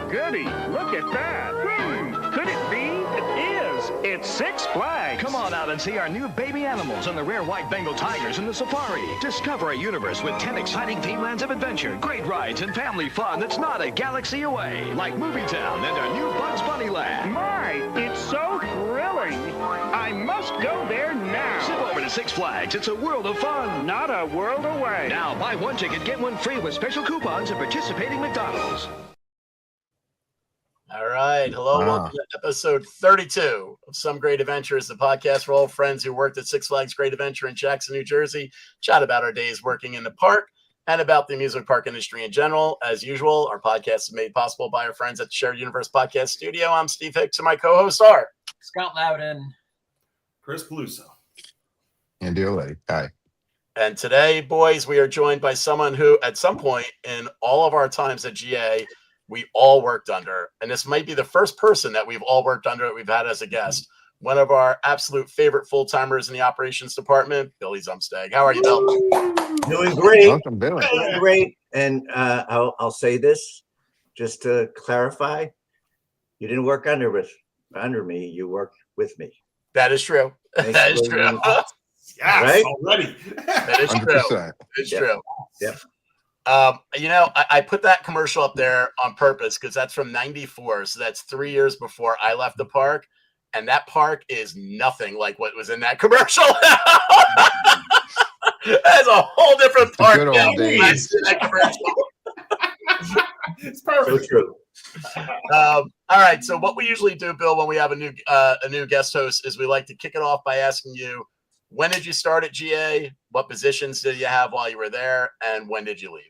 goody. Look at that. Could it be? It is. It's Six Flags. Come on out and see our new baby animals and the rare white Bengal tigers in the safari. Discover a universe with 10 exciting themelands of adventure, great rides, and family fun that's not a galaxy away. Like Movie Town and our new Bugs Bunny Land. My, it's so thrilling. I must go there now. Zip over to Six Flags. It's a world of fun. Not a world away. Now, buy one ticket, get one free with special coupons at participating McDonald's. All right. Hello. Welcome to episode 32 of Some Great Adventures, the podcast for all friends who worked at Six Flags Great Adventure in Jackson, New Jersey. Chat about our days working in the park and about the amusement park industry in general. As usual, our podcast is made possible by our friends at the Shared Universe Podcast Studio. I'm Steve Hicks, and my co-hosts are Scott Loudon, Chris Peluso, and Auletti. Hi. And today, boys, we are joined by someone who, at some point in all of our times at GA, we all worked under. And this might be the first person that we've all worked under that we've had as a guest. One of our absolute favorite full-timers in the operations department, Billy Zumsteg. How are you, Bill? Doing great. Welcome, Billy. Doing great. And I'll say this just to clarify: you didn't work under me. You worked with me. That is true. That is true. yes, Right? already. That is true. 100%. It's Yep. true. Yep. I put that commercial up there on purpose because that's from '94. So that's 3 years before I left the park. And that park is nothing like what was in that commercial. That's a whole different park. Good old now. days. That commercial. It's perfect. So true. All right. So what we usually do, Bill, when we have a new guest host, is we like to kick it off by asking you, when did you start at GA? What positions did you have while you were there? And when did you leave?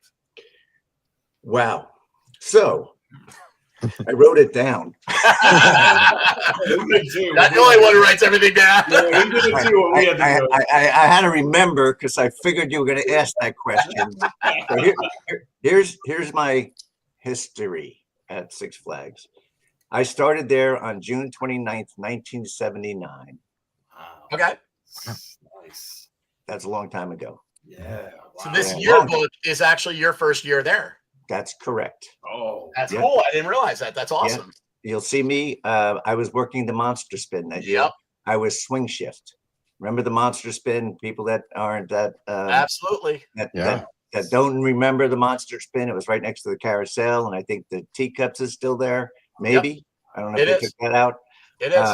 Wow. So I wrote it down. We did too. Not the only one who writes everything down. Yeah, we did it too when we had to go. I had to remember because I figured you were going to ask that question. So here's my history at Six Flags. I started there on June 29th, 1979. Wow. Okay. Nice. That's a long time ago. Yeah. So Wow. this Yeah. yearbook is actually your first year there. That's correct. Oh. That's Yep. cool. I didn't realize that. That's awesome. You'll see me. I was working the monster spin that year. Yep. I was swing shift. Remember the monster spin? People that aren't that Absolutely. Yeah. that don't remember the monster spin. It was right next to the carousel, and I think the teacups is still there. Maybe I don't know It if they is. took that out. It is.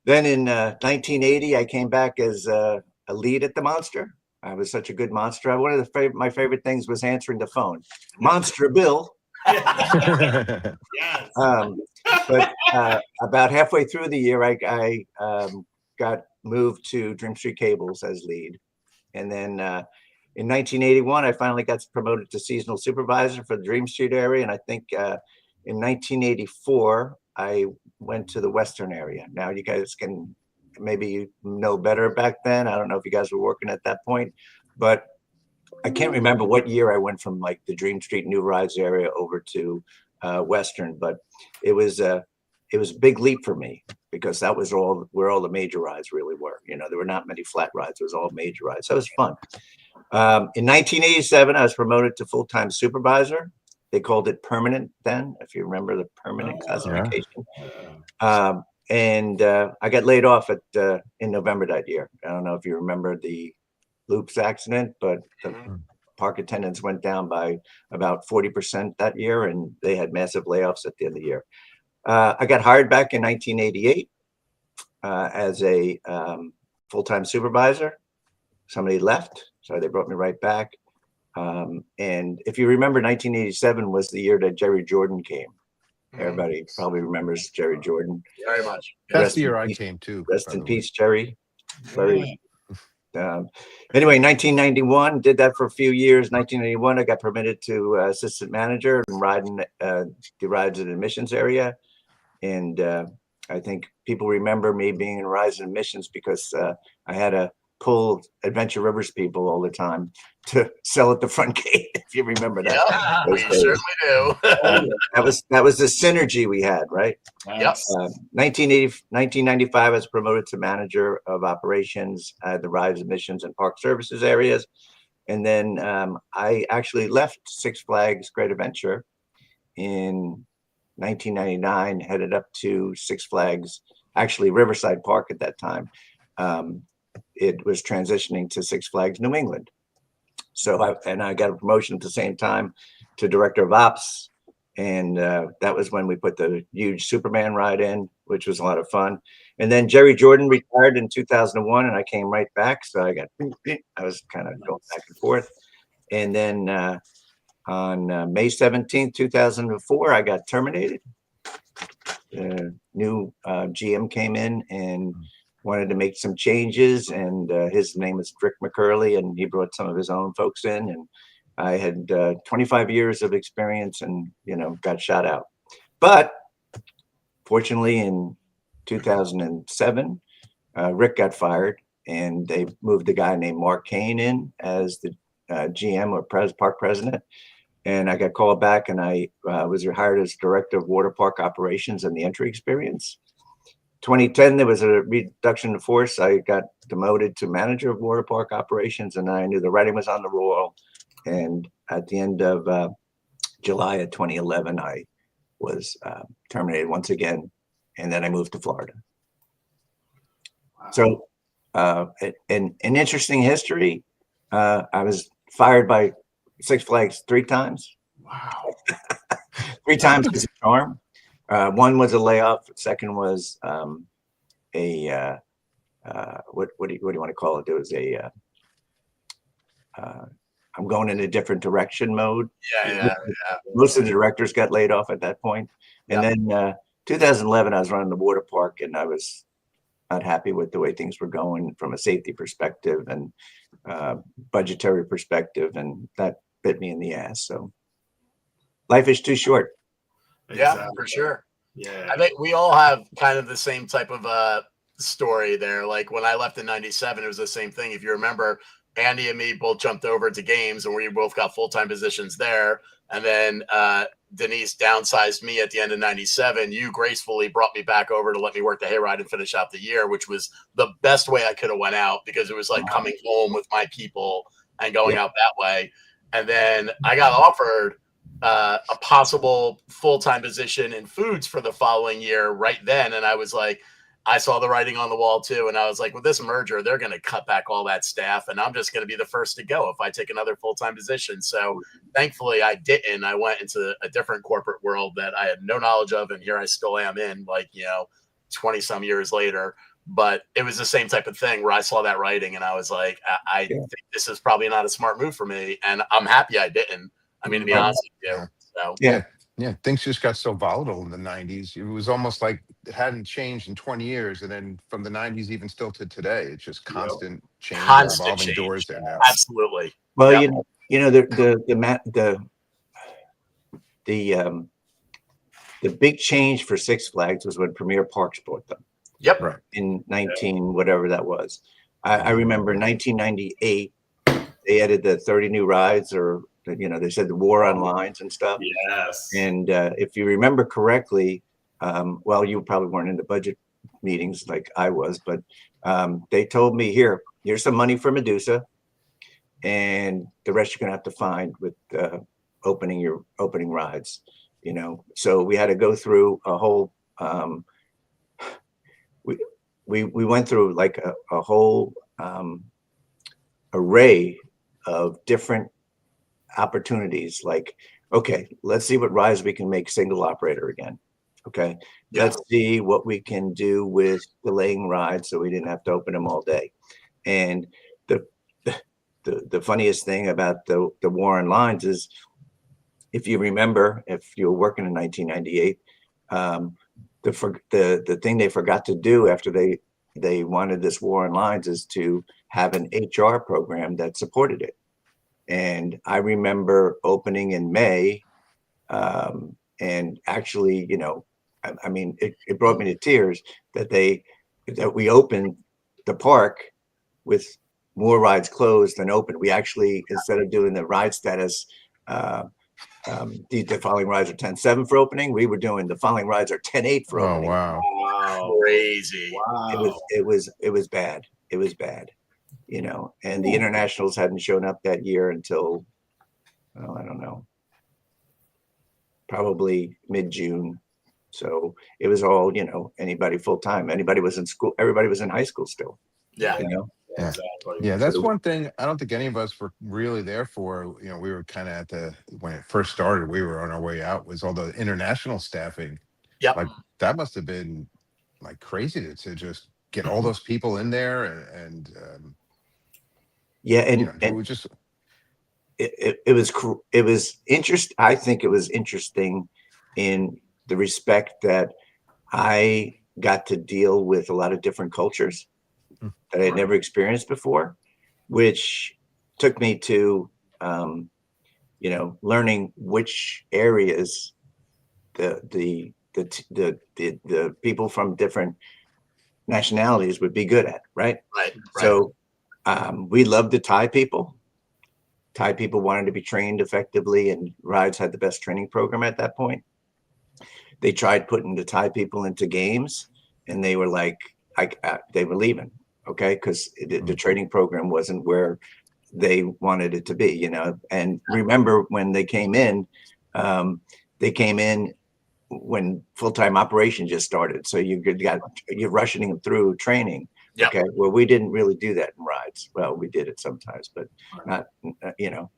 Then in 1980, I came back as a lead at the monster. I was such a good monster. One of my favorite things was answering the phone. Monster Bill. Yes. But about halfway through the year, I got moved to Dream Street Cables as lead. And then in 1981, I finally got promoted to seasonal supervisor for the Dream Street area. And I think in 1984, I went to the Western area. Now you guys can maybe know better back then. I don't know if you guys were working at that point, but I can't remember what year I went from like the Dream Street New Rides area over to Western, but it was a big leap for me because that was where all the major rides really were. You know, there were not many flat rides. It was all major rides. So it was fun. In 1987, I was promoted to full-time supervisor. They called it permanent then, if you remember the permanent classification. And I got laid off in November that year. I don't know if you remember the Loops accident, but the park attendance went down by about 40% that year, and they had massive layoffs at the end of the year. I got hired back in 1988 as a full-time supervisor. Somebody left, so they brought me right back. And if you remember, 1987 was the year that Jerry Jordan came. Everybody probably remembers Jerry Jordan. Very much. That's the year I came too. Rest in peace, Jerry. Very. Anyway, 1991, did that for a few years. 1991, I got promoted to assistant manager and riding the rides and admissions area. And I think people remember me being in rides and admissions because I had to pull Adventure Rivers people all the time to sell at the front gate, if you remember that. Yeah, we certainly do. That was the synergy we had, right? Yep. 1995, I was promoted to manager of operations at the rides, admissions, and park services areas. And then I actually left Six Flags Great Adventure in 1999, headed up to Six Flags, actually Riverside Park at that time. It was transitioning to Six Flags New England. So I got a promotion at the same time to director of ops. And that was when we put the huge Superman ride in, which was a lot of fun. And then Jerry Jordan retired in 2001, and I came right back. So I was kind of going back and forth. And then on May 17th, 2004, I got terminated. New GM came in and wanted to make some changes, and his name is Rick McCurley, and he brought some of his own folks in, and I had 25 years of experience and, got shot out. But fortunately, in 2007, Rick got fired, and they moved a guy named Mark Kane in as the GM or park president. And I got called back, and I was hired as director of water park operations and the entry experience. 2010, there was a reduction in force. I got demoted to manager of water park operations, and I knew the writing was on the wall. And at the end of July of 2011, I was terminated once again, and then I moved to Florida. Wow. So an interesting history. I was fired by Six Flags 3 times. Wow. 3 times is a charm. One was a layoff. Second was what do you want to call it? There was a I'm going in a different direction mode. Yeah. Most of the directors got laid off at that point. And then 2011, I was running the water park, and I was not happy with the way things were going from a safety perspective and budgetary perspective, and that bit me in the ass. So life is too short. Yeah, for sure. Yeah. I think we all have kind of the same type of story there. Like when I left in 97, it was the same thing. If you remember, Andy and me both jumped over to games, and we both got full-time positions there. And then Denise downsized me at the end of 97. You gracefully brought me back over to let me work the hayride and finish out the year, which was the best way I could have went out, because it was like coming home with my people and going out that way. And then I got offered a possible full-time position in foods for the following year right then. And I was like, I saw the writing on the wall too. And I was like, with this merger, they're going to cut back all that staff, and I'm just going to be the first to go if I take another full-time position. So thankfully I didn't. I went into a different corporate world that I had no knowledge of. And here I still am in 20 some years later. But it was the same type of thing where I saw that writing and I was like, I think this is probably not a smart move for me. And I'm happy I didn't. I mean, to be honest with you. So Yeah, things just got so volatile in the 90s. It was almost like it hadn't changed in 20 years. And then from the 90s even still to today, it's just constant change, revolving change. doors there now. Absolutely. Well, the big change for Six Flags was when Premier Parks bought them. Yep. Right. In 19 whatever that was. I remember in 1998 they added the 30 new rides, or they said the war on lines and stuff. Yes. And if you remember correctly, well, you probably weren't in the budget meetings like I was, but they told me, here's some money for Medusa, and the rest you're gonna have to find with opening rides. So we had to go through a whole we went through like a whole array of different opportunities. Like, okay, let's see what rides we can make single operator again. Okay, let's see what we can do with delaying rides so we didn't have to open them all day. And the funniest thing about the war on lines is, if you remember, if you were working in 1998, the thing they forgot to do after they wanted this war on lines is to have an HR program that supported it. And I remember opening in May, and actually, I mean, it brought me to tears that we opened the park with more rides closed than open. We actually, instead of doing the ride status, the following rides are 10-7 for opening, we were doing the following rides are 10-8 for opening. Wow. Crazy. Wow. It was bad. It was bad, and the internationals hadn't shown up that year until, I don't know, probably mid-June. So it was all, anybody full time. Anybody was in school. Everybody was in high school still. Yeah. Yeah. Exactly. Yeah, that's one thing I don't think any of us were really there for. We were kind of when it first started, we were on our way out, was all the international staffing. Yep. Like that must have been like crazy to just get all those people in there and Yeah. And it was just it was interesting. I think it was interesting in the respect that I got to deal with a lot of different cultures that I had never experienced before, which took me to, learning which areas the people from different nationalities would be good at, right? Right. So we loved the Thai people. Thai people wanted to be trained effectively, and Rides had the best training program at that point. They tried putting the Thai people into games, and they were like, they were leaving, okay, because the training program wasn't where they wanted it to be, And remember when they came in when full-time operation just started, so you're rushing them through training. Yep. Okay, well, we didn't really do that in Rides. Well, we did it sometimes, but not.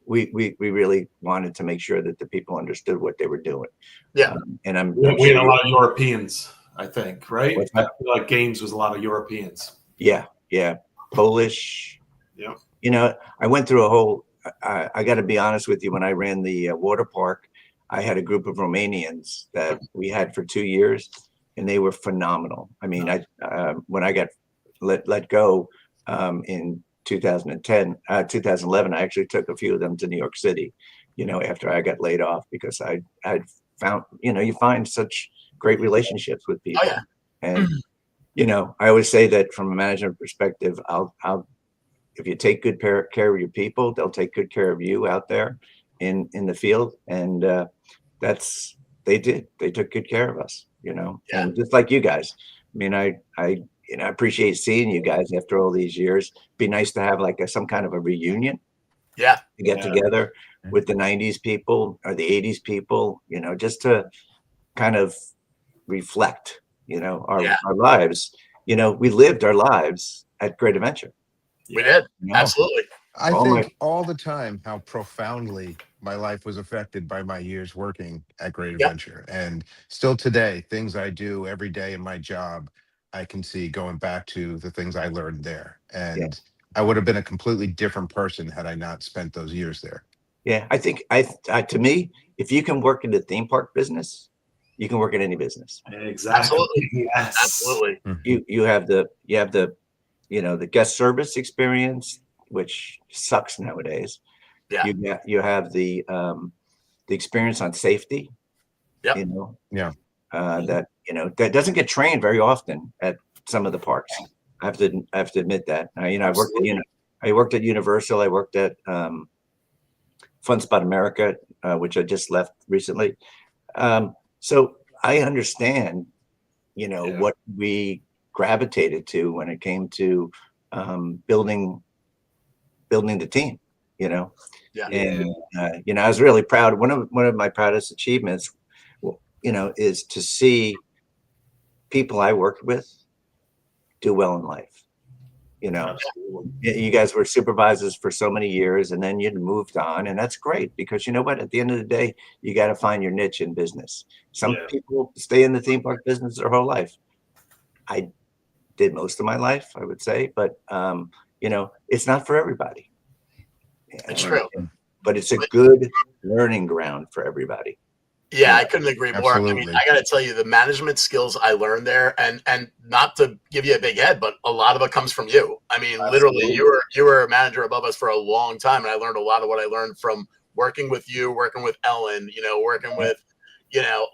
We really wanted to make sure that the people understood what they were doing. Yeah, and we had a lot of Europeans, I think, right? What's that? Like games was a lot of Europeans. Yeah, Polish. Yeah. I went through a whole. I got to be honest with you. When I ran the water park, I had a group of Romanians that we had for 2 years, and they were phenomenal. I mean, when I got let go in 2011, I actually took a few of them to New York City, after I got laid off, because I found, you find such great relationships with people. Oh, yeah. And, I always say that from a management perspective, if you take good care of your people, they'll take good care of you out there in the field. And they did. They took good care of us, and just like you guys. I mean, I appreciate seeing you guys after all these years. Be nice to have like some kind of a reunion. Yeah. To get together with the 90s people or the 80s people, just to kind of reflect, our lives. We lived our lives at Great Adventure. We did. Absolutely. I think all the time how profoundly my life was affected by my years working at Great Adventure. And still today, things I do every day in my job, I can see going back to the things I learned there. And I would have been a completely different person had I not spent those years there. Yeah, I think to me, if you can work in the theme park business, you can work in any business. Exactly. Absolutely. Yes. Absolutely. You have the the guest service experience, which sucks nowadays. Yeah. You have the experience on safety. Yep. That doesn't get trained very often at some of the parks. I have to admit that. I worked at Universal. I worked at Fun Spot America, which I just left recently. So I understand, what we gravitated to when it came to building the team. And I was really proud. One of my proudest achievements, is to see people I worked with do well in life. You guys were supervisors for so many years, and then you moved on, and that's great, because you know what? At the end of the day, you got to find your niche in business. Some people stay in the theme park business their whole life. I did most of my life, I would say, but it's not for everybody. It's true, but it's a good learning ground for everybody. Yeah, I couldn't agree more. Absolutely. I mean, I got to tell you, the management skills I learned there, and not to give you a big head, but a lot of it comes from you. I mean, literally, you were a manager above us for a long time, and I learned a lot of what I learned from working with you, working with Ellen, working with,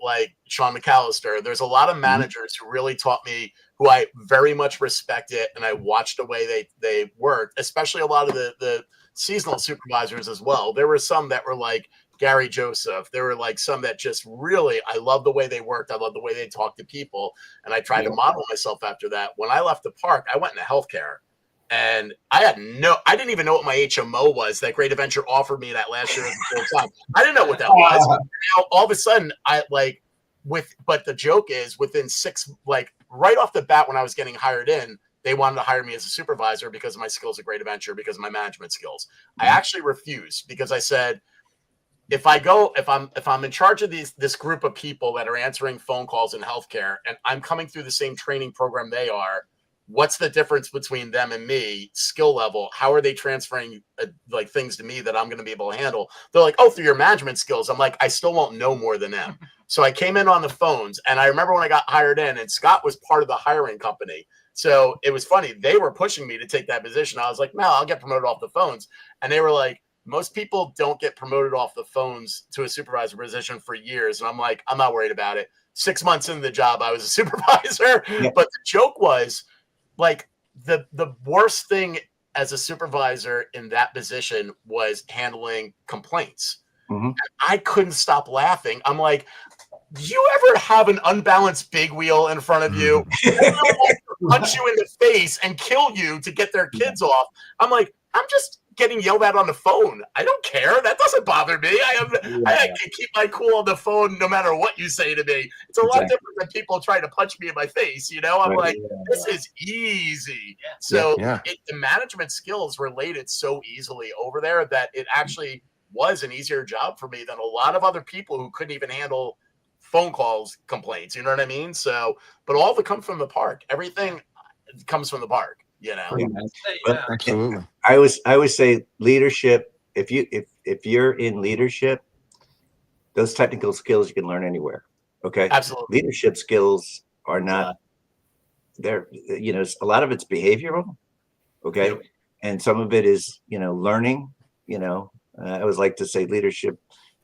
like Sean McAllister. There's a lot of managers who really taught me, who I very much respected, and I watched the way they worked, especially a lot of the seasonal supervisors as well. There were some that were like Gary Joseph. There were like some that just really, I love the way they worked. I love the way they talked to people. And I tried to model myself after that. When I left the park, I went into healthcare, and I didn't even know what my HMO was that Great Adventure offered me that last year at the full time. I didn't know what that was. Now, all of a sudden, but the joke is within like right off the bat when I was getting hired in, they wanted to hire me as a supervisor because of my skills at Great Adventure, because of my management skills. I actually refused because I said, if I'm in charge of this group of people that are answering phone calls in healthcare, and I'm coming through the same training program they are, what's the difference between them and me, skill level? How are they transferring like things to me that I'm going to be able to handle? They're like, oh, through your management skills. I'm like, I still won't know more than them. So I came in on the phones, and I remember when I got hired in, and Scott was part of the hiring company. So it was funny. They were pushing me to take that position. I was like, no, I'll get promoted off the phones. And they were like, most people don't get promoted off the phones to a supervisor position for years. And I'm like, I'm not worried about it. 6 months into the job, I was a supervisor. Yeah. But the joke was, like, the worst thing as a supervisor in that position was handling complaints. Mm-hmm. I couldn't stop laughing. I'm like, do you ever have an unbalanced big wheel in front of you? They want to punch you in the face and kill you to get their kids off. I'm like, I'm just getting yelled at on the phone. I don't care. That doesn't bother me. I can keep my cool on the phone no matter what you say to me. It's a lot different than people trying to punch me in my face. You know, I'm like, this is easy. So the management skills related so easly over there that it actually was an easier job for me than a lot of other people who couldn't even handle phone calls, complaints. You know what I mean? So, but all of it comes from the park. Everything comes from the park. You know, absolutely. I always say leadership. If you're in leadership, those technical skills you can learn anywhere. Okay, absolutely. Leadership skills are not there. You know, a lot of it's behavioral. Okay, and some of it is learning. You know, I always like to say leadership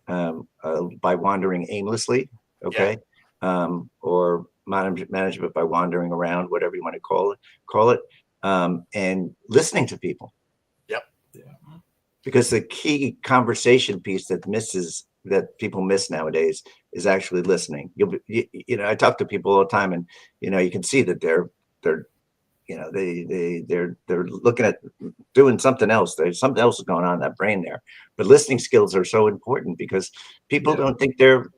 by wandering aimlessly. Okay, or management by wandering around, whatever you want to call it. And listening to people. Because the key conversation piece that people miss nowadays is actually listening. I talk to people all the time, and you can see that they're looking at doing something else. There's something else is going on in that brain there. But listening skills are so important because people don't think their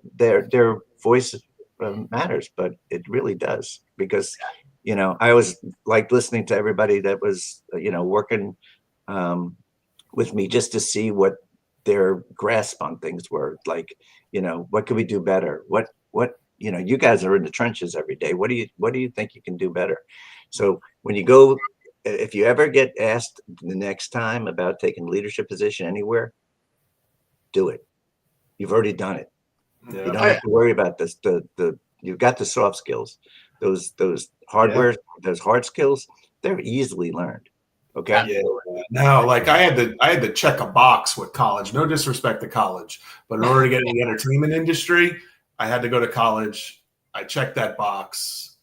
voice matters, but it really does. Because I always liked listening to everybody that was, working with me just to see what their grasp on things were. Like, what could we do better? What you guys are in the trenches every day. What do you think you can do better? So when you go, if you ever get asked the next time about taking a leadership position anywhere, do it. You've already done it. Yeah. You don't have to worry about this. You've got the soft skills. Those hardware, those hard skills, they're easily learned. Okay. Yeah. No, like I had to check a box with college. No disrespect to college, but in order to get in the entertainment industry, I had to go to college. I checked that box.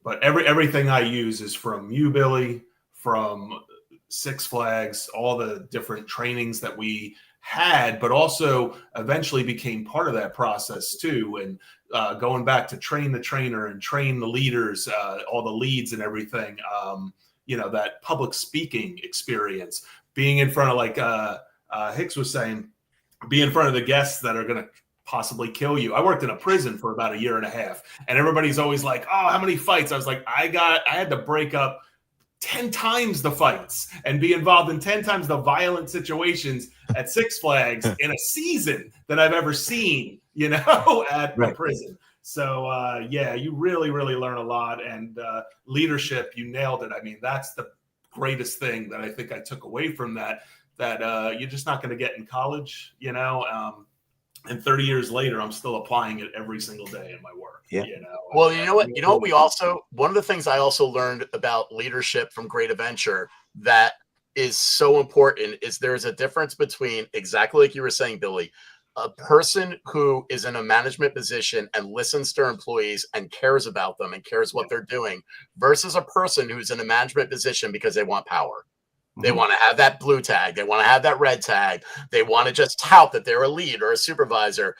But everything I use is from you, Billy, from Six Flags, all the different trainings that we had, but also eventually became part of that process too. And going back to train the trainer and train the leaders, all the leads and everything, that public speaking experience, being in front of, like Hicks was saying, be in front of the guests that are going to possibly kill you. I worked in a prison for about 1.5 years, and everybody's always like, oh, how many fights? I was like, I had to break up 10 times the fights and be involved in 10 times the violent situations at Six Flags in a season that I've ever seen, at the prison. So, you really, really learn a lot. And leadership, you nailed it. I mean, that's the greatest thing that I think I took away from that you're just not going to get in college, and 30 years later, I'm still applying it every single day in my work. Yeah. Well, you know what? We also, one of the things I also learned about leadership from Great Adventure that is so important is there's a difference between, exactly like you were saying, Billy, a person who is in a management position and listens to their employees and cares about them and cares what they're doing versus a person who's in a management position because they want power. They want to have that blue tag. They want to have that red tag. They want to just tout that they're a lead or a supervisor.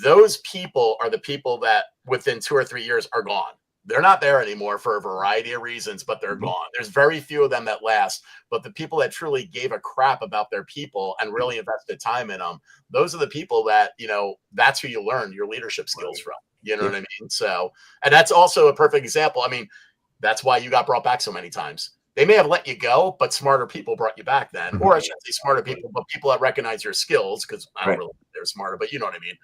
Those people are the people that within 2 or 3 years are gone. they're not there anymore for a variety of reasons, but they're gone. There's very few of them that last, but the people that truly gave a crap about their people and really invested time in them, those are the people that, that's who you learn your leadership skills from. You know what I mean? So, and that's also a perfect example. I mean, that's why you got brought back so many times. They may have let you go, but smarter people brought you back then. Or I shouldn't say smarter people, but people that recognize your skills, because I don't really think they're smarter, but you know what I mean?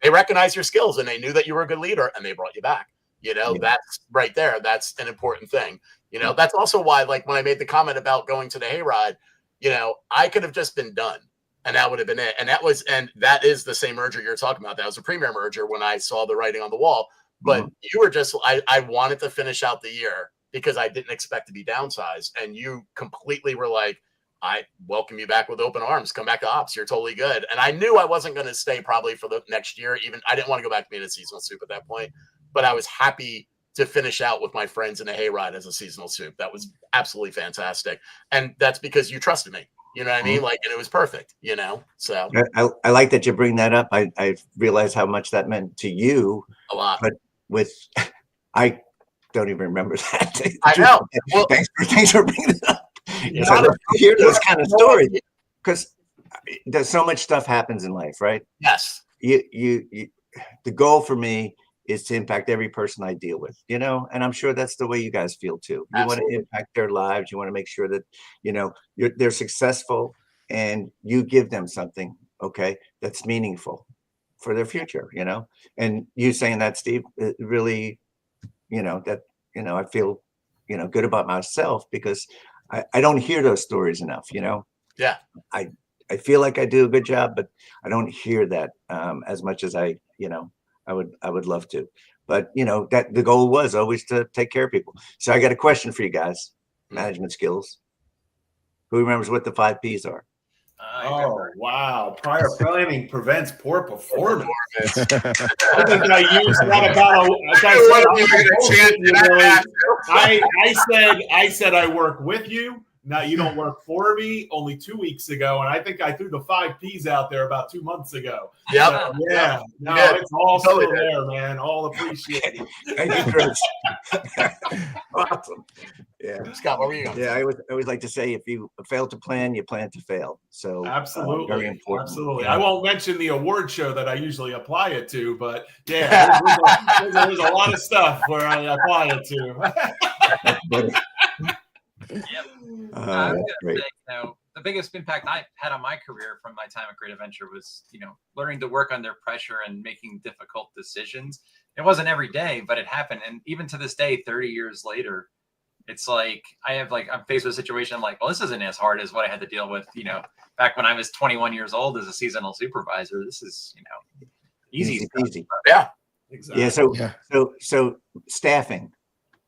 They recognize your skills and they knew that you were a good leader and they brought you back. That's right there. That's an important thing. That's also why, like, when I made the comment about going to the hayride, I could have just been done and that would have been it. And that is the same merger you're talking about. That was a premier merger when I saw the writing on the wall. But you were just, I wanted to finish out the year because I didn't expect to be downsized. And you completely were like, I welcome you back with open arms. Come back to ops. You're totally good. And I knew I wasn't going to stay probably for the next year. Even I didn't want to go back to being a seasonal soup at that point, but I was happy to finish out with my friends in a hayride as a seasonal soup. That was absolutely fantastic. And that's because you trusted me. You know what I mean? Like, and it was perfect, so. I like that you bring that up. I realized how much that meant to you. A lot. But I don't even remember that. I know. Well, thanks for bringing it up. I hear those kind of stories because there's so much stuff happens in life, right? Yes. The goal for me is to impact every person I deal with, and I'm sure that's the way you guys feel too. You want to impact their lives. You want to make sure that, they're successful and you give them something, that's meaningful for their future, and you saying that, Steve, it really, I feel, good about myself because I don't hear those stories enough, Yeah. I feel like I do a good job, but I don't hear that as much as I would love to. But that the goal was always to take care of people. So I got a question for you guys. Management skills. Who remembers what the 5 P's are? Oh, wow. Prior planning prevents poor performance. I think I used that about I said I work with you. Now you don't work for me only 2 weeks ago. And I think I threw the 5 P's out there about 2 months ago. Yep. So, yeah. No, it's all still there, man. All appreciated. Thank you, Chris. Awesome. Yeah. Scott, what were you going to say? I always like to say, if you fail to plan, you plan to fail. So absolutely, very important. Absolutely. Yeah. I won't mention the award show that I usually apply it to, but yeah, there's a lot of stuff where I apply it to. I was gonna say, the biggest impact I had on my career from my time at Great Adventure was, learning to work under pressure and making difficult decisions. It wasn't every day, but it happened. And even to this day, 30 years later, it's like I'm faced with a situation. I'm like, well, this isn't as hard as what I had to deal with, back when I was 21 years old as a seasonal supervisor. This is, easy. Yeah, exactly. Yeah. So staffing,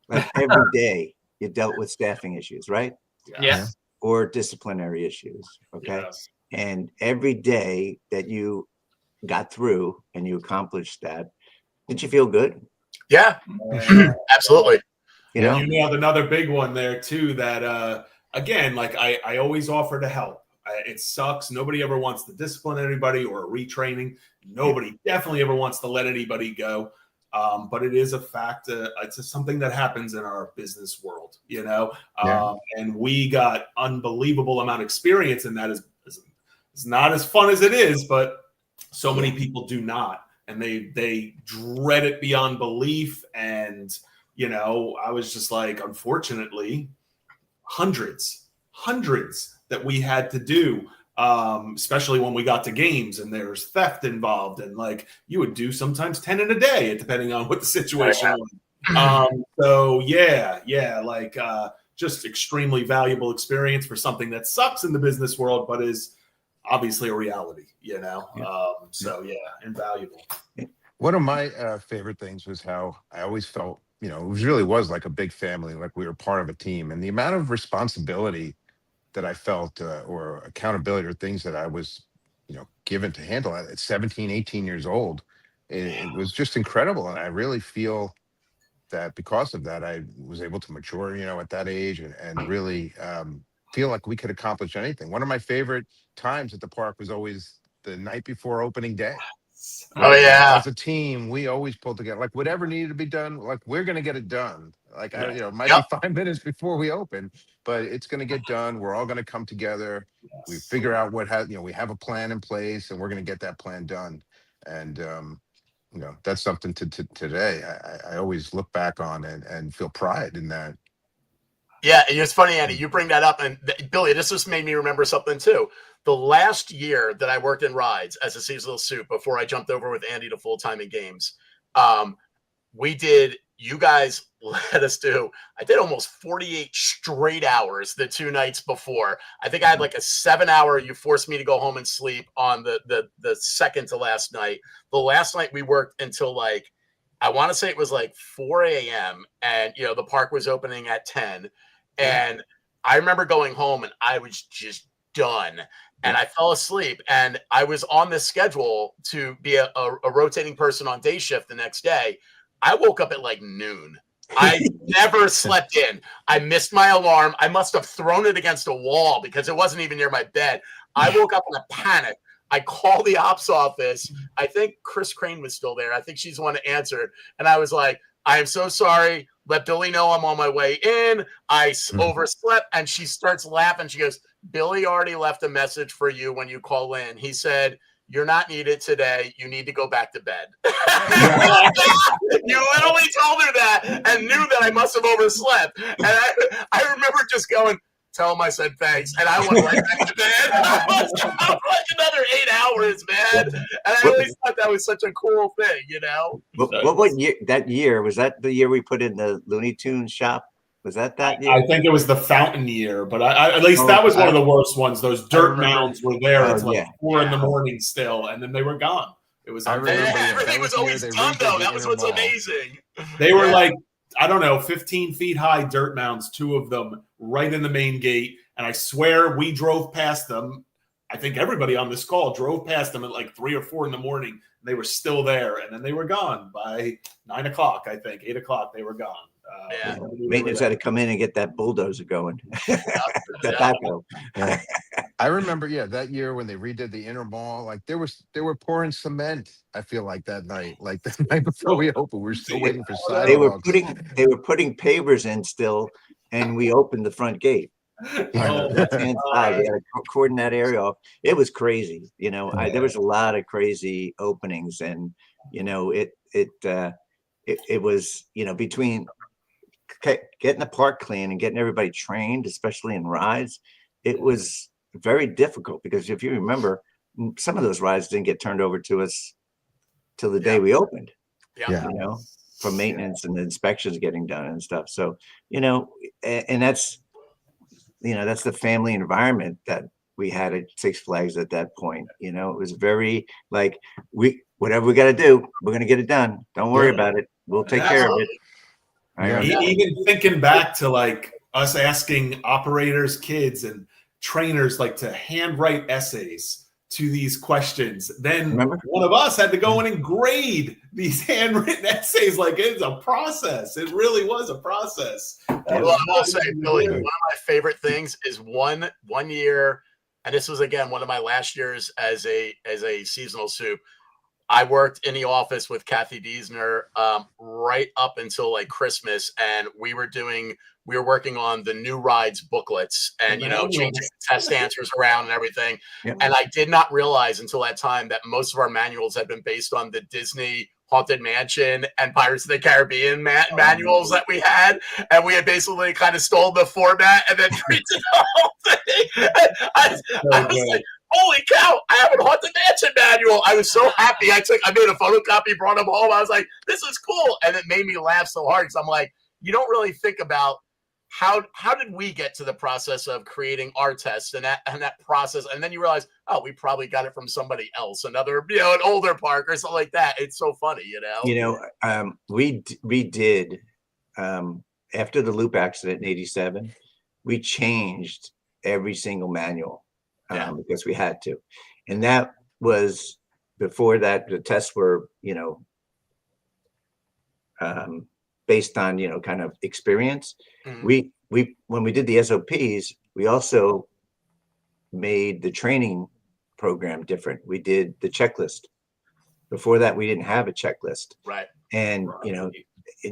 like every day you dealt with staffing issues, right? Yeah. Or disciplinary issues. Okay. Yes. And every day that you got through and you accomplished that, did you feel good? Yeah, absolutely. You know, you nailed another big one there too. That again, like I always offer to help. It sucks. Nobody ever wants to discipline anybody or retraining. Nobody definitely ever wants to let anybody go. But it is a fact. It's something that happens in our business world, and we got unbelievable amount of experience in that. It's not as fun as it is, but so many people do not, and they dread it beyond belief. And I was just like, unfortunately, hundreds that we had to do. Especially when we got to games and there's theft involved, and like you would do sometimes 10 in a day, depending on what the situation was. So like just extremely valuable experience for something that sucks in the business world, but is obviously a reality, So invaluable. One of my favorite things was how I always felt, it really was like a big family, like we were part of a team, and the amount of responsibility that I felt or accountability or things that I was, given to handle at 17, 18 years old, it was just incredible. And I really feel that because of that, I was able to mature, at that age and really feel like we could accomplish anything. One of my favorite times at the park was always the night before opening day. Oh yeah. As a team, we always pull together. Like whatever needed to be done, like we're gonna get it done. Like I, Yeah. it might be 5 minutes before we open, but it's gonna get done. We're all gonna come together. We figure out what has, we have a plan in place, and we're gonna get that plan done. And that's something to today. I always look back on and feel pride in that. Yeah, and it's funny, Andy, you bring that up, and Billy, this just made me remember something too. The last year that I worked in rides as a seasonal soup before I jumped over with Andy to full time in games, you guys let us do, I did almost 48 straight hours the 2 nights before. I think I had like a 7-hour, you forced me to go home and sleep on the second to last night. The last night we worked until like, I want to say it was like 4 a.m. and, the park was opening at 10. And I remember going home and I was just done. And I fell asleep, and I was on this schedule to be a rotating person on day shift the next day. I woke up at like noon. I never slept in. I missed my alarm. I must have thrown it against a wall because it wasn't even near my bed. I woke up in a panic. I called the ops office. I think Chris Crane was still there. I think she's the one that answered. And I was like, I am so sorry. Let Billy know I'm on my way in. I overslept. And she starts laughing. She goes, Billy already left a message for you when you call in. He said, you're not needed today. You need to go back to bed. You literally told her that and knew that I must have overslept. And I remember just going, tell him I said thanks. And I went right back to bed. I was up for like another 8 hours, man. And I always thought that was such a cool thing, What year, that year, was that the year we put in the Looney Tunes shop? Was that year? I think it was the fountain year, but at least that was one of the worst ones. Those dirt mounds were there until like 4 in the morning still, and then they were gone. It was everything was always done though. That was what's amazing. They were like, I don't know, 15 feet high dirt mounds, 2 of them right in the main gate. And I swear we drove past them. I think everybody on this call drove past them at like 3 or 4 in the morning. And they were still there. And then they were gone by 9 o'clock, I think. 8 o'clock, they were gone. Maintenance had to come in and get that bulldozer going. I remember, that year when they redid the inner mall, like they were pouring cement. I feel like that night, like the night before we opened, we were still waiting for sidewalks. They were putting pavers in still, and we opened the front gate. Left-hand side, we had to cordon that area off. It was crazy, there was a lot of crazy openings, and it was between getting the park clean and getting everybody trained, especially in rides, it was very difficult because if you remember, some of those rides didn't get turned over to us till the day we opened. From maintenance and the inspections getting done and stuff. So, and that's the family environment that we had at Six Flags at that point. It was very like, whatever we got to do, we're going to get it done. Don't worry about it. We'll take care of it. Even thinking back to like us asking operators, kids, and trainers like to handwrite essays to these questions. Then one of us had to go in and grade these handwritten essays. Like it's a process. It really was a process. Well, I will say, Billy, one of my favorite things is one year, and this was again one of my last years as a seasonal soup. I worked in the office with Kathy Diesner right up until like Christmas, and we were working on the new rides booklets and changing test answers around and everything. And I did not realize until that time that most of our manuals had been based on the Disney Haunted Mansion and Pirates of the Caribbean manuals that we had, and we had basically kind of stole the format and then printed the whole thing. I was like, holy cow, I have a Haunted Mansion manual. I was so happy. I made a photocopy, brought them home. I was like, this is cool. And it made me laugh so hard because I'm like, you don't really think about how did we get to the process of creating our tests and that process. And then you realize, oh, we probably got it from somebody else, another, an older park or something like that. It's so funny, we did, after the loop accident in 87, we changed every single manual. Because we had to. And that was before that, the tests were, based on, kind of experience. We when we did the SOPs, we also made the training program different. We did the checklist. Before that, we didn't have a checklist. Right. And, you know,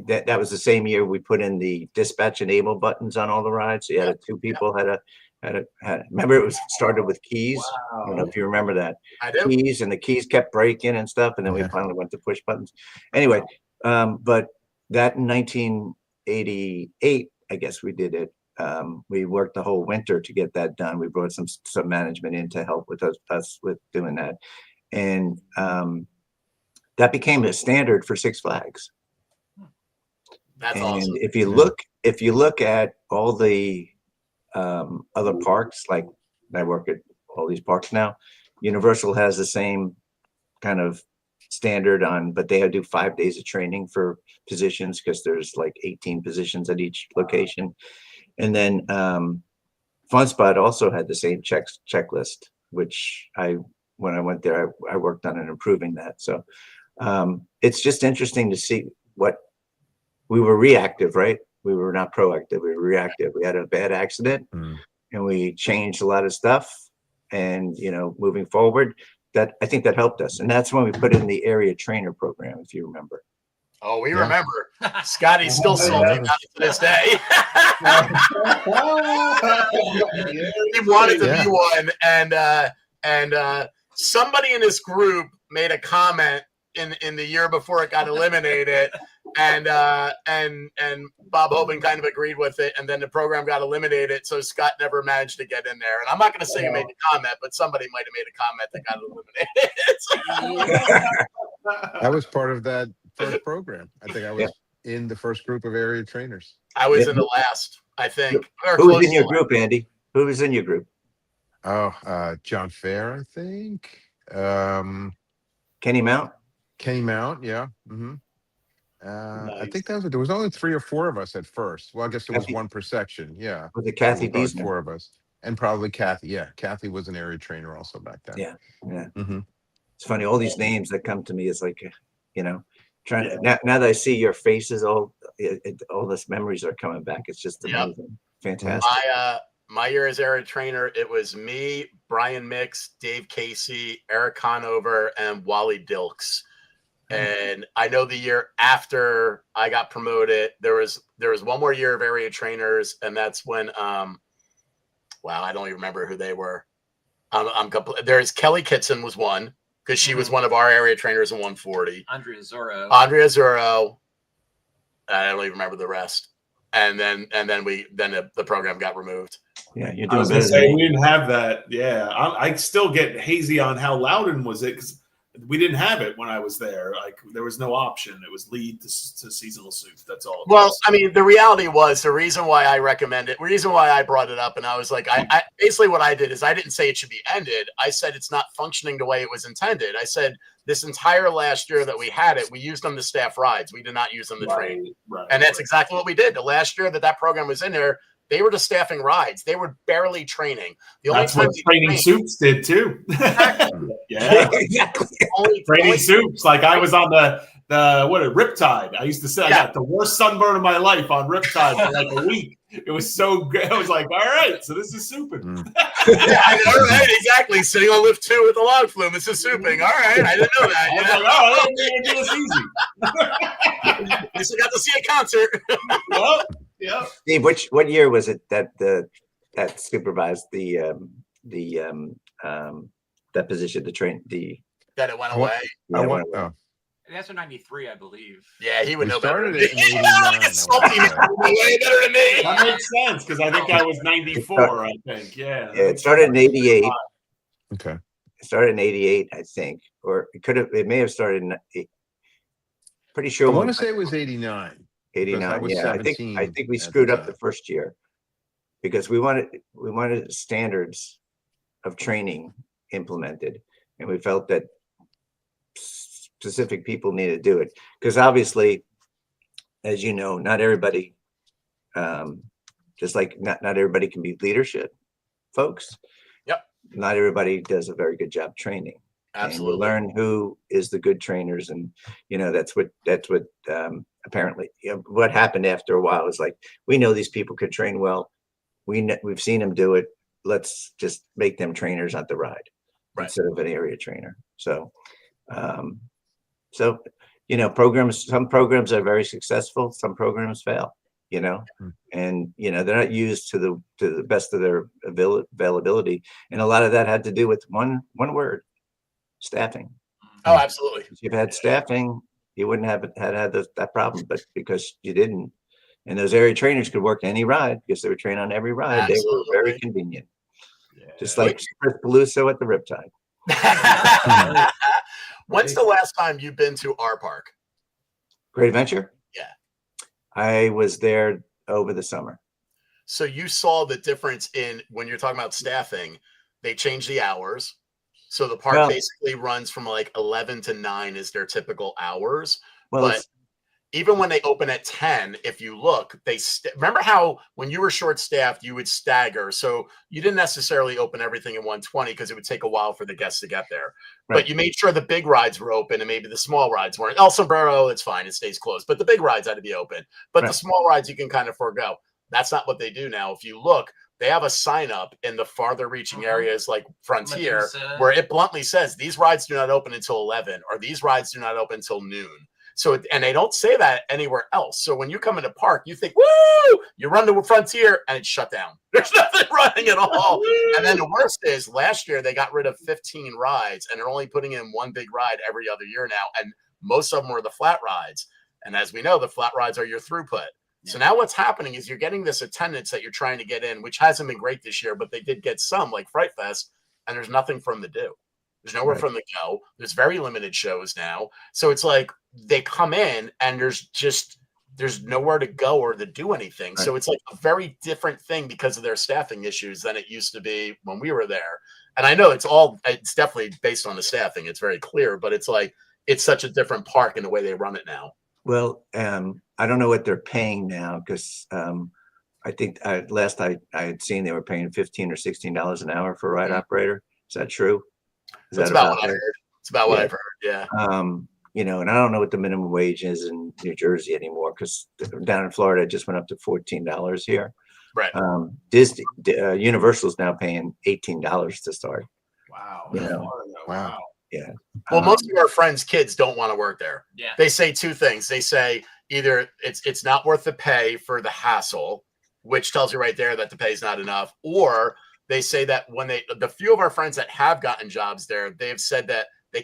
that was the same year we put in the dispatch enable buttons on all the rides. So you had two people remember it was started with keys. Wow. I don't know if you remember that. I do. Keys, and the keys kept breaking and stuff. And then we finally went to push buttons. Anyway, but that in 1988, I guess we did it. We worked the whole winter to get that done. We brought some management in to help with us with doing that. And that became a standard for Six Flags. That's and awesome. if you look at all the other parks, like I work at all these parks now, Universal has the same kind of standard but they do 5 days of training for positions, because there's like 18 positions at each location. And then FunSpot also had the same checklist, which when I went there, I worked on and improving that. So it's just interesting to see what we were reactive, right? We were not proactive. We were reactive. We had a bad accident and we changed a lot of stuff. And, you know, moving forward, I think that helped us. And that's when we put in the area trainer program, if you remember. Oh, we remember. Scotty's still salty to this day. He wanted to be one, and somebody in this group made a comment in the year before it got eliminated, and Bob Hoban kind of agreed with it, and then the program got eliminated, so Scott never managed to get in there. And I'm not going to say who made the comment, but somebody might have made a comment that got eliminated. I was part of that first program. I think I was in the first group of area trainers. I was in the last, I think. Who was in your group, Andy? Who was in your group? Oh, John Fair, I think. Kenny Mount? Kenny Mount, yeah. Nice. I think there was only 3 or 4 of us at first. Well, I guess there was one per section. Yeah. Was it Kathy Deesner? 4 of us. And probably Kathy. Yeah. Kathy was an area trainer also back then. Yeah. Mm-hmm. It's funny. All these names that come to me is like, you know, now that I see your faces, all these memories are coming back. It's just amazing. Fantastic. My year as area trainer, it was me, Brian Mix, Dave Casey, Eric Conover, and Wally Dilks. And I know the year after I got promoted, there was one more year of area trainers, and that's when wow, I don't even remember who they were. There's Kelly Kitson was one, because she was one of our area trainers in 140. Andrea Zorro. I don't even remember the rest. And then the program got removed. Yeah, you're I doing was gonna better. say we didn't have that. Yeah, I still get hazy on how Loudon was it, because we didn't have it when I was there. Like, there was no option. It was lead to seasonal suits. That's all. Well, I mean, the reality was, the reason why I recommend it, the reason why I brought it up, and I was like, I basically what I did is I didn't say it should be ended. I said it's not functioning the way it was intended. I said this entire last year that we had it, we used them to staff rides. We did not use them to train. Right, and that's exactly what we did. The last year that program was in there, they were just staffing rides. They were barely training. The only That's what training soups did too. Exactly. Yeah, exactly. Training soups. Like, I was on the Riptide. I used to say I got the worst sunburn of my life on Riptide for like a week. It was so good. I was like, all right, so this is souping. Yeah, I know, right? Exactly. Sitting on lift 2 with the log flume. This is souping. All right, I didn't know that. I was like, oh, I didn't think it'd do this easy. You still got to see a concert. Yeah. Steve, what year was it that supervised that position, to train that it went away? That's in 93, I believe. Yeah, he would know better. Started it in 89. Way better than me. That makes sense, because I think I was 94. I think. Yeah. It started in 88. Okay. It started in 88, I think, or it may have started in. Pretty sure. I want to say it was 89. 89. Yeah, I think we screwed up the first year, because we wanted standards of training implemented, and we felt that specific people needed to do it, because obviously, as you know, not everybody, just like not everybody can be leadership folks. Yep. Not everybody does a very good job training. Absolutely. And we learn who is the good trainers, and that's what apparently, what happened after a while is like, we know these people could train well. We've seen them do it. Let's just make them trainers at the ride, instead of an area trainer. So So, some programs are very successful, some programs fail, and they're not used to the best of their availability. And a lot of that had to do with one word: staffing. Oh, absolutely. If you've had staffing, you wouldn't have had that problem, but because you didn't, and those area trainers could work any ride because they were trained on every ride. Absolutely. They were very convenient, just like Chris Peluso at the Riptide. When's the last time you've been to our park? Great Adventure? Yeah. I was there over the summer. So you saw the difference in when you're talking about staffing, they changed the hours. So the park basically runs from like 11 to 9 is their typical hours. But even when they open at 10, if you look, remember how when you were short staffed, you would stagger. So you didn't necessarily open everything in 120 because it would take a while for the guests to get there. Right. But you made sure the big rides were open and maybe the small rides weren't. El Sombrero, it's fine. It stays closed. But the big rides had to be open. But the small rides, you can kind of forego. That's not what they do now. If you look, they have a sign up in the farther reaching areas like Frontier where it bluntly says these rides do not open until 11 or these rides do not open until noon. So, and they don't say that anywhere else. So when you come into park, you think, woo, you run to Frontier and it's shut down. There's nothing running at all. And then the worst is last year they got rid of 15 rides and they're only putting in one big ride every other year now. And most of them were the flat rides. And as we know, the flat rides are your throughput. Yeah. So now what's happening is you're getting this attendance that you're trying to get in, which hasn't been great this year, but they did get some like Fright Fest, and there's nothing for them to do. There's nowhere for them to go. There's very limited shows now. So it's like they come in and there's nowhere to go or to do anything. Right. So it's like a very different thing because of their staffing issues than it used to be when we were there. And I know it's definitely based on the staffing. It's very clear, but it's like, it's such a different park in the way they run it now. Well, I don't know what they're paying now because I think last I had seen they were paying $15 or $16 an hour for a ride operator. Is that true? That's about what I heard. It's about what I've heard. Yeah. And I don't know what the minimum wage is in New Jersey anymore because down in Florida it just went up to $14 here. Right. Disney, Universal's now paying $18 to start. Wow. Wow. Yeah. Well, most of our friends' kids don't want to work there. Yeah. They say two things. They say either it's not worth the pay for the hassle, which tells you right there that the pay is not enough, or they say that when the few of our friends that have gotten jobs there, they've said that they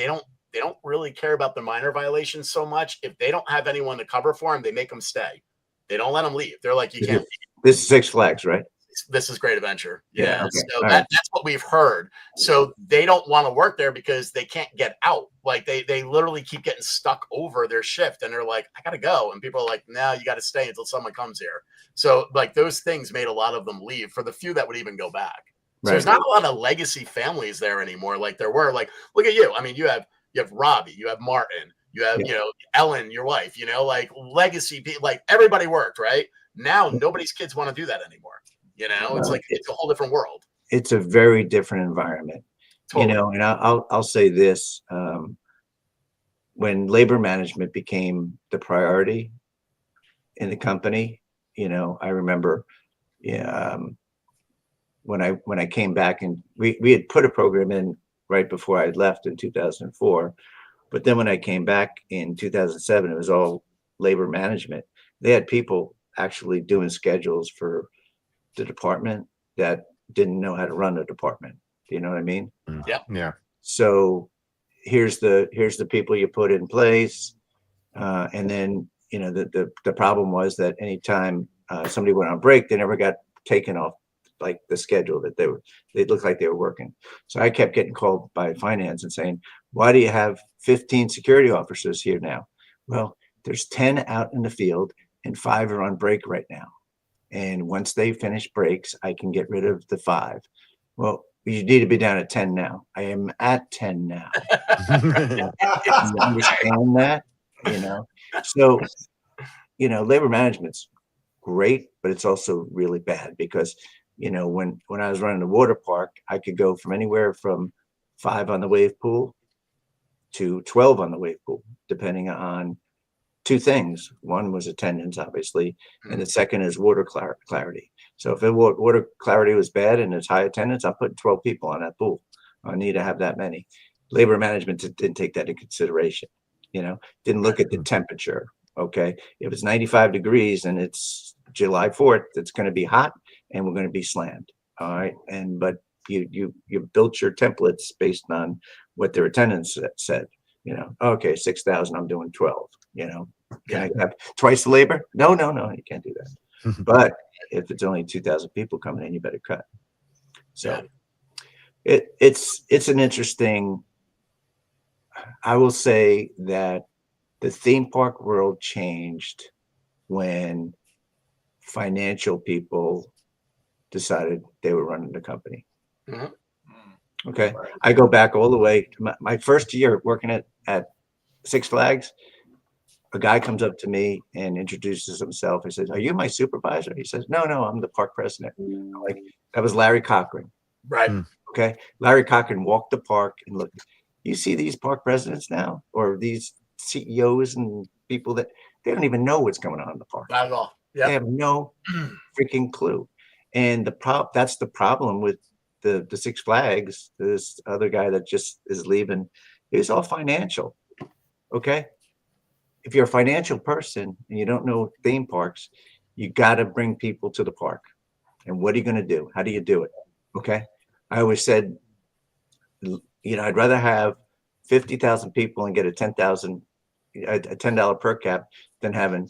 don't really care about the minor violations so much. If they don't have anyone to cover for them, they make them stay. They don't let them leave. They're like, you can't. This is Six Flags, right? This is Great Adventure. Yeah. Okay. So that's what we've heard. So they don't want to work there because they can't get out. Like they literally keep getting stuck over their shift and they're like, I got to go. And people are like, no, you got to stay until someone comes here. So like those things made a lot of them leave for the few that would even go back. So there's not a lot of legacy families there anymore. Like there were, like, look at you. I mean, you have Robbie, you have Martin, you have, Ellen, your wife, like legacy people, like everybody worked, right? Now nobody's kids want to do that anymore. It's like it's a whole different world. It's a very different environment, totally. And I'll say this: when labor management became the priority in the company, I remember, when I came back and we had put a program in right before I had left in 2004, but then when I came back in 2007, it was all labor management. They had people actually doing schedules for the department that didn't know how to run the department. Do you know what I mean? Yeah. So here's the people you put in place. And then, the problem was that anytime somebody went on break, they never got taken off like the schedule that they looked like they were working. So I kept getting called by finance and saying, why do you have 15 security officers here now? Well, there's 10 out in the field and 5 are on break right now. And once they finish breaks, I can get rid of the 5. Well, you need to be down at 10 now. I am at 10 now. You understand that? So, labor management's great, but it's also really bad because, when I was running the water park, I could go from anywhere from 5 on the wave pool to 12 on the wave pool, depending on 2 things. One was attendance, obviously, and the second is water clarity. So if water clarity was bad and it's high attendance, I'm putting 12 people on that pool. I need to have that many. Labor management didn't take that into consideration. Didn't look at the temperature. Okay. If it's 95 degrees and it's July 4th, it's going to be hot and we're going to be slammed. All right. But you built your templates based on what their attendance said, okay, 6,000, I'm doing 12, can I have twice the labor? No, you can't do that. But if it's only 2,000 people coming in, you better cut. So it's an interesting, I will say that the theme park world changed when financial people decided they were running the company. Okay. I go back all the way to my first year working at Six Flags. A guy comes up to me and introduces himself. He says, "Are you my supervisor?" He says, No, I'm the park president. I'm like, that was Larry Cochran. Right. Okay. Larry Cochran walked the park and looked. You see these park presidents now, or these CEOs and people that they don't even know what's going on in the park. Not at all. Yep. They have no freaking clue. And that's the problem with the Six Flags. This other guy that just is leaving, it's all financial. Okay. If you're a financial person and you don't know theme parks, you got to bring people to the park. And what are you going to do? How do you do it? Okay. I always said, I'd rather have 50,000 people and get a $10 per cap than having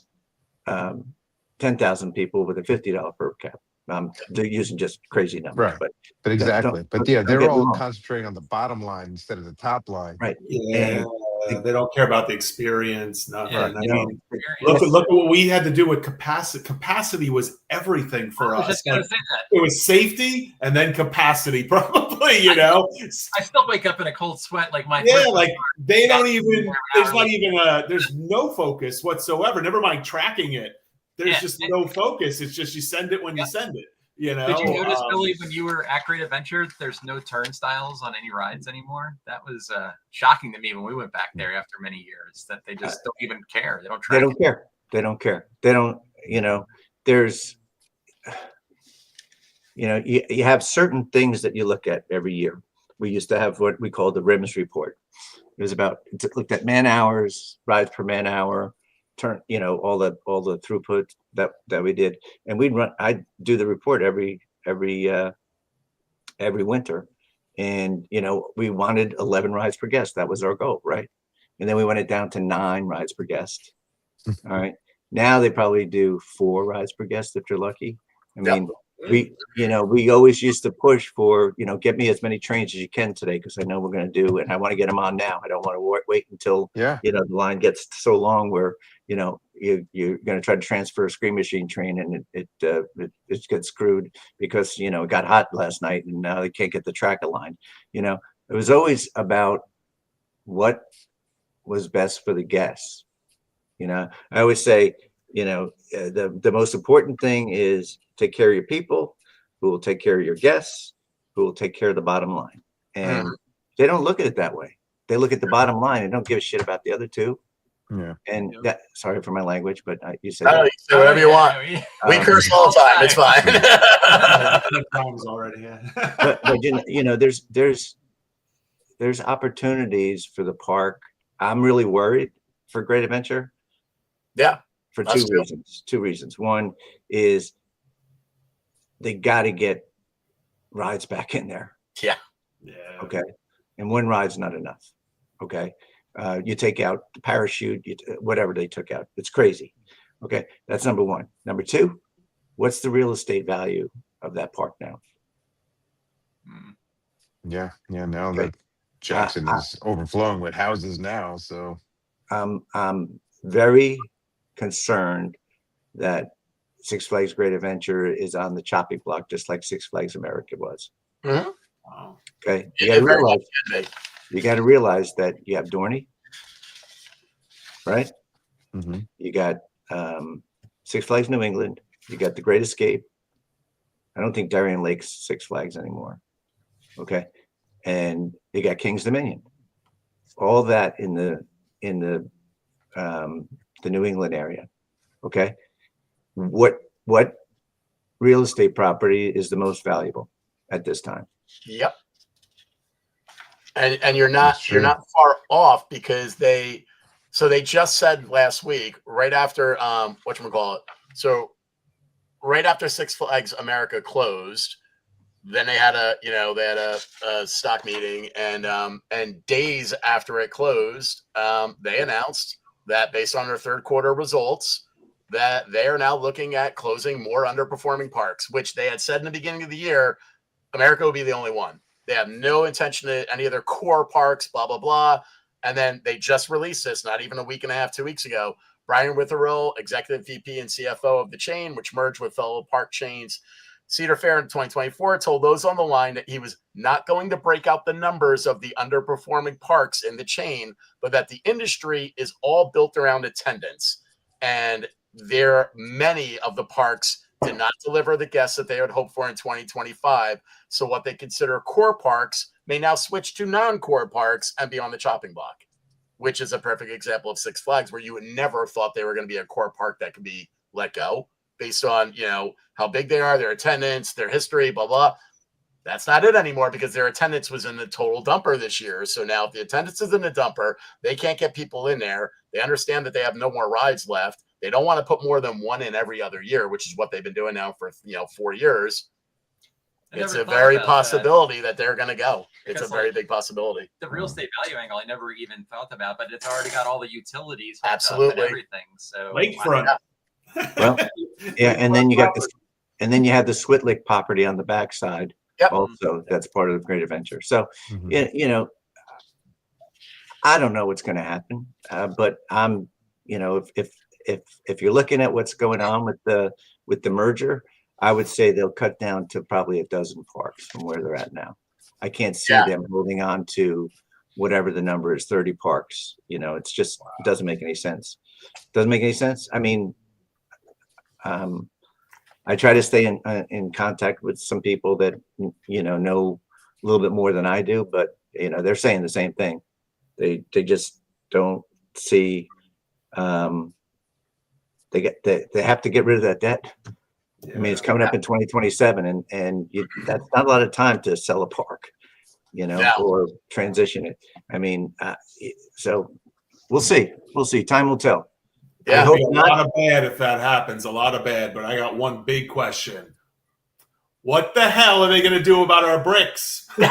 10,000 people with a $50 per cap. They're using just crazy numbers, right? But exactly. But yeah, they're all concentrating on the bottom line instead of the top line, right? Yeah, they don't care about the experience. Nothing. Yeah, I mean, look at what we had to do with capacity. Capacity was everything for us. I was just gonna say that. It was safety and then capacity, probably. I still wake up in a cold sweat, like my they don't even. There's not even there's no focus whatsoever. Never mind tracking it. There's just no focus. It's just you send it when you send it. Did you notice, Billy, when you were at Great Adventure, there's no turnstiles on any rides anymore? That was shocking to me when we went back there after many years, that they just don't even care. They don't track. They don't care. They don't, there's, you have certain things that you look at every year. We used to have what we call the RIMS report. It looked at man hours, rides per man hour, all the throughput that we did, and I'd do the report every winter, and we wanted 11 rides per guest. That was our goal, right? And then we went it down to 9 rides per guest. All right, now they probably do 4 rides per guest if they're lucky. I mean, we always used to push for get me as many trains as you can today, because I know we're going to do, and I want to get them on now. I don't want to wait until the line gets so long where you're going to try to transfer a Screen Machine train and it gets screwed because it got hot last night and now they can't get the track aligned. It was always about what was best for the guests. I always say the most important thing is take care of your people, who will take care of your guests, who will take care of the bottom line. And they don't look at it that way. They look at the bottom line and don't give a shit about the other two. Yeah. And sorry for my language, but you said you say whatever you want. We curse all the time. It's fine. Times already. But there's opportunities for the park. I'm really worried for Great Adventure. Yeah. For two reasons. One is they got to get rides back in there. Yeah. Okay. And one ride's not enough. Okay. You take out the parachute, whatever they took out. It's crazy. Okay. That's number one. Number two, what's the real estate value of that park now? Yeah. Now that Jackson is overflowing with houses now. So I'm very concerned that Six Flags Great Adventure is on the chopping block, just like Six Flags America was. Mm-hmm. Okay. You got to realize that you have Dorney, right? Mm-hmm. You got Six Flags New England. You got the Great Escape. I don't think Darien Lake's Six Flags anymore. Okay. And you got King's Dominion. All that in the New England area. Okay. What real estate property is the most valuable at this time? Yep. And you're not far off, because they So they just said last week, right after whatchamacallit. So right after Six Flags America closed, then they had a stock meeting, and days after it closed, they announced that based on their third quarter results, that they are now looking at closing more underperforming parks, which they had said in the beginning of the year, America will be the only one. They have no intention to any of their core parks, blah, blah, blah. And then they just released this, not even a week and a half, 2 weeks ago. Brian Witherill, executive VP and CFO of the chain, which merged with fellow park chains Cedar Fair in 2024, told those on the line that he was not going to break out the numbers of the underperforming parks in the chain, but that the industry is all built around attendance. And many of the parks did not deliver the guests that they had hoped for in 2025. So what they consider core parks may now switch to non-core parks and be on the chopping block, which is a perfect example of Six Flags, where you would never thought they were going to be a core park that could be let go based on, how big they are, their attendance, their history, blah, blah. That's not it anymore, because their attendance was in the total dumper this year. So now if the attendance is in the dumper, they can't get people in there. They understand that they have no more rides left. They don't want to put more than one in every other year, which is what they've been doing now for 4 years. It's a very possibility that they're going to go. It's a very big possibility. The real estate value angle, I never even thought about, but it's already got all the utilities, absolutely, and everything. So lakefront. Well, yeah, and then you got this, and then you have the Switlick property on the backside. Yep. Also, that's part of the Great Adventure. So, I don't know what's going to happen, but I'm, if you're looking at what's going on with the merger, I would say they'll cut down to probably a dozen parks from where they're at now. I can't see them holding on to whatever the number is, 30 parks. It's just, it doesn't make any sense. Doesn't make any sense. I mean, I try to stay in contact with some people that, know a little bit more than I do, but, they're saying the same thing. They just don't see, they have to get rid of that debt. I mean, it's coming up in 2027, and that's not a lot of time to sell a park, or transition it. I mean, so we'll see. We'll see. Time will tell. Yeah, I hope a lot of bad if that happens. A lot of bad, but I got one big question. What the hell are they going to do about our bricks? You know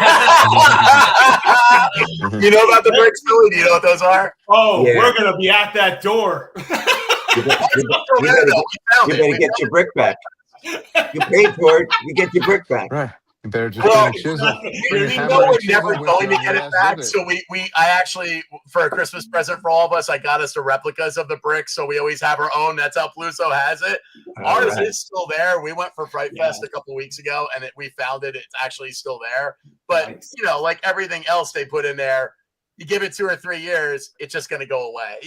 about the bricks, Billy? Do you know what those are? Oh, yeah. We're going to be at that door. You better get your brick back. You paid for it. You get your brick back. Right. You better just bring a chisel. We know we're never going to get it back. So I actually, for a Christmas present for all of us, I got us the replicas of the bricks. So we always have our own. That's how Peluso has it. Ours is still there. We went for Fright Fest a couple of weeks ago, and we found it. It's actually still there. But, like everything else they put in there, you give it 2 or 3 years, it's just going to go away.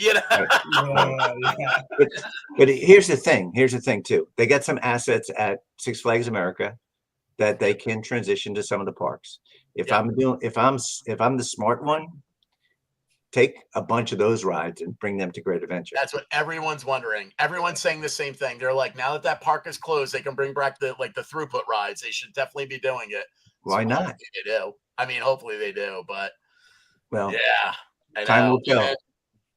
But here's the thing. Here's the thing, too. They got some assets at Six Flags America that they can transition to some of the parks. If I'm the smart one, take a bunch of those rides and bring them to Great Adventure. That's what everyone's wondering. Everyone's saying the same thing. They're like, now that park is closed, they can bring back the throughput rides. They should definitely be doing it. Why not? Hopefully they do. I mean, hopefully they do, but time will tell.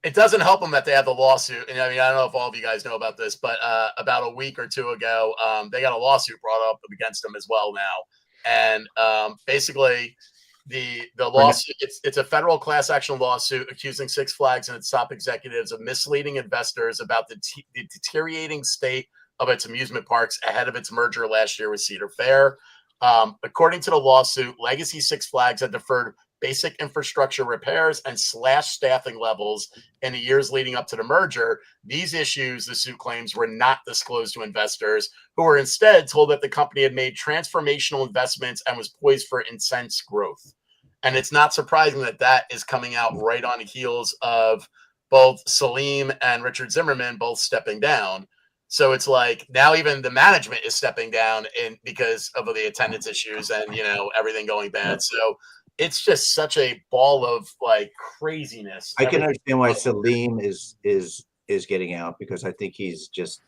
It doesn't help them that they have the lawsuit. And I mean, I don't know if all of you guys know about this, but about a week or two ago, they got a lawsuit brought up against them as well now. And basically, the lawsuit, it's a federal class action lawsuit accusing Six Flags and its top executives of misleading investors about the deteriorating state of its amusement parks ahead of its merger last year with Cedar Fair. According to the lawsuit, Legacy Six Flags had deferred basic infrastructure repairs and slashed staffing levels in the years leading up to the merger. These issues, the suit claims, were not disclosed to investors, who were instead told that the company had made transformational investments and was poised for intense growth. And it's not surprising that is coming out right on the heels of both Salim and Richard Zimmerman both stepping down. So it's like now even the management is stepping down because of the attendance issues and, everything going bad. So it's just such a ball of craziness. I can understand why Salim is getting out, because I think he's just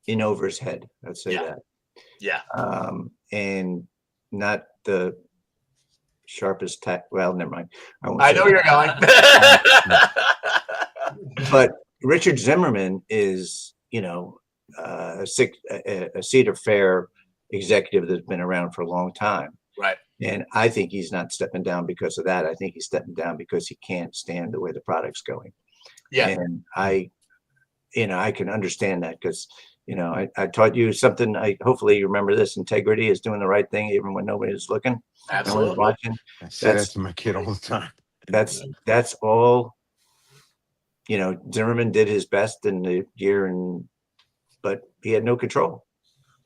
in over his head. I'd say that. Yeah. And not the sharpest tack. Well, never mind. I know where you're going. But Richard Zimmerman is, a Cedar Fair executive that's been around for a long time. Right. And I think he's not stepping down because of that. I think he's stepping down because he can't stand the way the product's going. Yeah. And I can understand that because, I taught you something. Hopefully you remember this. Integrity is doing the right thing even when nobody's looking. Absolutely. No one's watching. I say that to my kid all the time. That's all. Zimmerman did his best in the year, but he had no control.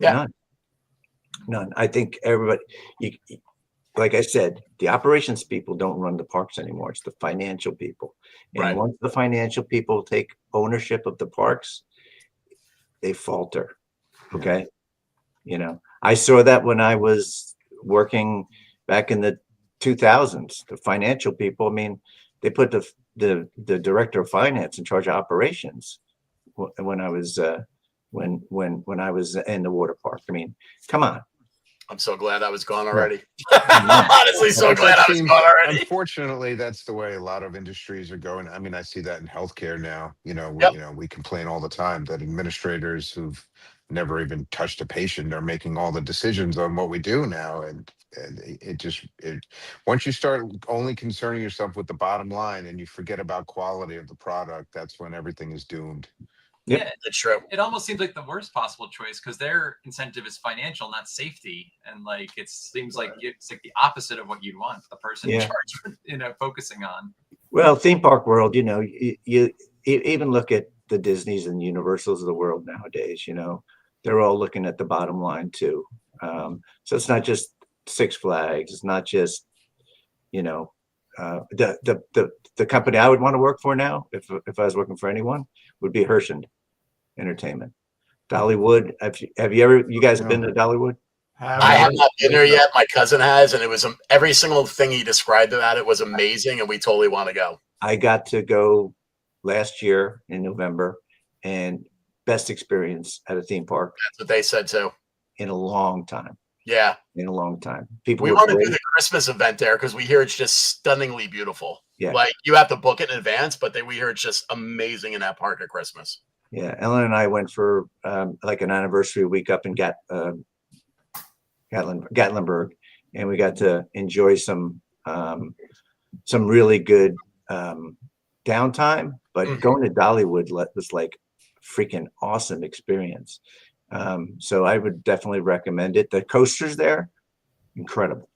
Yeah. None. I think everybody, like I said, the operations people don't run the parks anymore. It's the financial people. And Right. once the financial people take ownership of the parks, they falter. Okay. I saw that when I was working back in the 2000s. The financial people, they put the director of finance in charge of operations when I was when I was in the water park. Come on. I'm so glad I was gone already. Honestly, so glad I was gone already. Unfortunately, that's the way a lot of industries are going. I see that in healthcare now. We complain all the time that administrators who've never even touched a patient are making all the decisions on what we do now. And once you start only concerning yourself with the bottom line and you forget about quality of the product, that's when everything is doomed. Yep. Yeah, It's true. it almost seems like the worst possible choice because their incentive is financial, not safety, and it seems like it's like the opposite of what you'd want the person in charge, focusing on. Well, theme park world, you even look at the Disneys and Universals of the world nowadays. They're all looking at the bottom line too. So it's not just Six Flags. It's not just the company I would want to work for now, if I was working for anyone, would be Hershend Entertainment. Dollywood. You guys have been to Dollywood? I have not been there yet. My cousin has, and it was every single thing he described about it was amazing, and we totally want to go. I got to go last year in November, and best experience at a theme park. That's what they said too. In a long time. Yeah. In a long time. We want to do the Christmas event there because we hear it's just stunningly beautiful. Yeah. Like you have to book it in advance, but we hear it's just amazing in that park at Christmas. Yeah. Ellen and I went for like an anniversary week up in Gatlinburg, and we got to enjoy some really good downtime. But going to Dollywood was like freaking awesome experience. So I would definitely recommend it. The coasters there, incredible.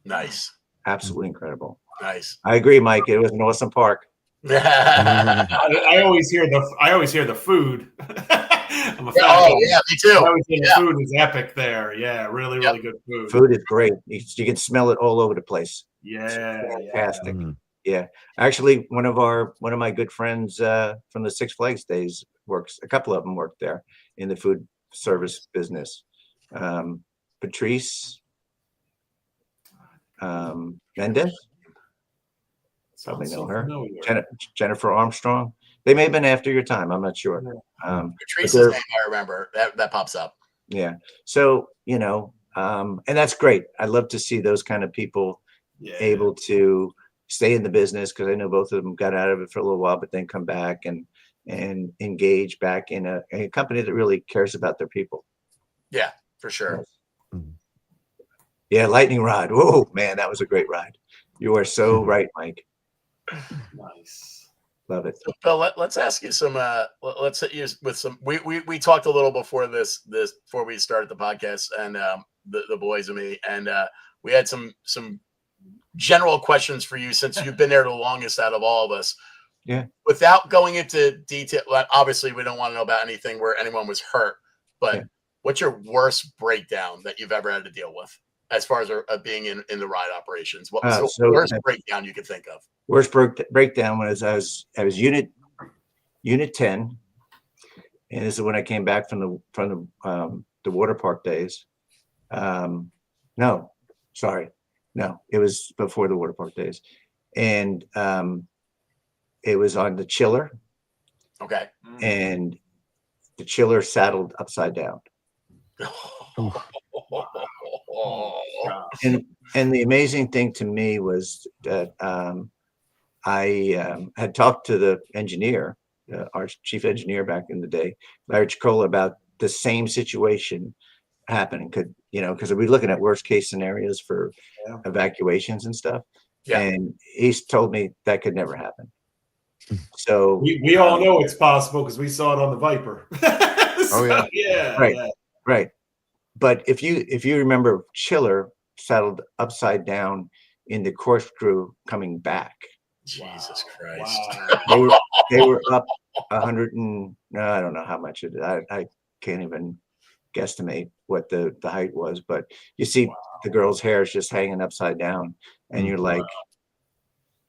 Nice. Absolutely incredible. Nice. I agree, Mike. It was an awesome park. I always hear the food. I'm a fan. Oh yeah, me too. I always hear the food is epic there. Yeah, really good food. Food is great. You can smell it all over the place. Yeah, it's fantastic. Yeah. Actually, one of my good friends from the Six Flags days works. A couple of them work there in the food service business. Patrice Mendez. Probably know her. Jennifer Armstrong. They may have been after your time. I'm not sure. Patrice's name I remember. That pops up. Yeah. So, and that's great. I love to see those kind of people able to stay in the business, because I know both of them got out of it for a little while, but then come back and engage back in a company that really cares about their people. Yeah, for sure. Yeah, lightning rod. Whoa, man, that was a great ride. You are so right, Mike. Nice. Love it. So, Bill, let's ask you some. Let's hit you with some. We talked a little before before we started the podcast, and the boys and me, and we had some general questions for you since you've been there the longest out of all of us. Yeah. Without going into detail, obviously we don't want to know about anything where anyone was hurt, but what's your worst breakdown that you've ever had to deal with as far as being in the ride operations? What was the worst breakdown you could think of? Worst breakdown was I was unit 10, and this is when I came back from the water park days. No, it was before the water park days, and it was on the chiller. Okay. And the chiller saddled upside down. Oh, And the amazing thing to me was that I had talked to the engineer, our chief engineer back in the day, Larry Chicola, about the same situation happening. Because we're looking at worst case scenarios for evacuations and stuff. Yeah. And he's told me that could never happen. So we all know it's possible because we saw it on the Viper. Right. But if you remember, Chiller settled upside down in the corkscrew coming back. Jesus Christ. Wow. They were up 100 and I don't know how much it is. I can't even guesstimate what the height was, but you see the girl's hair is just hanging upside down, and you're like,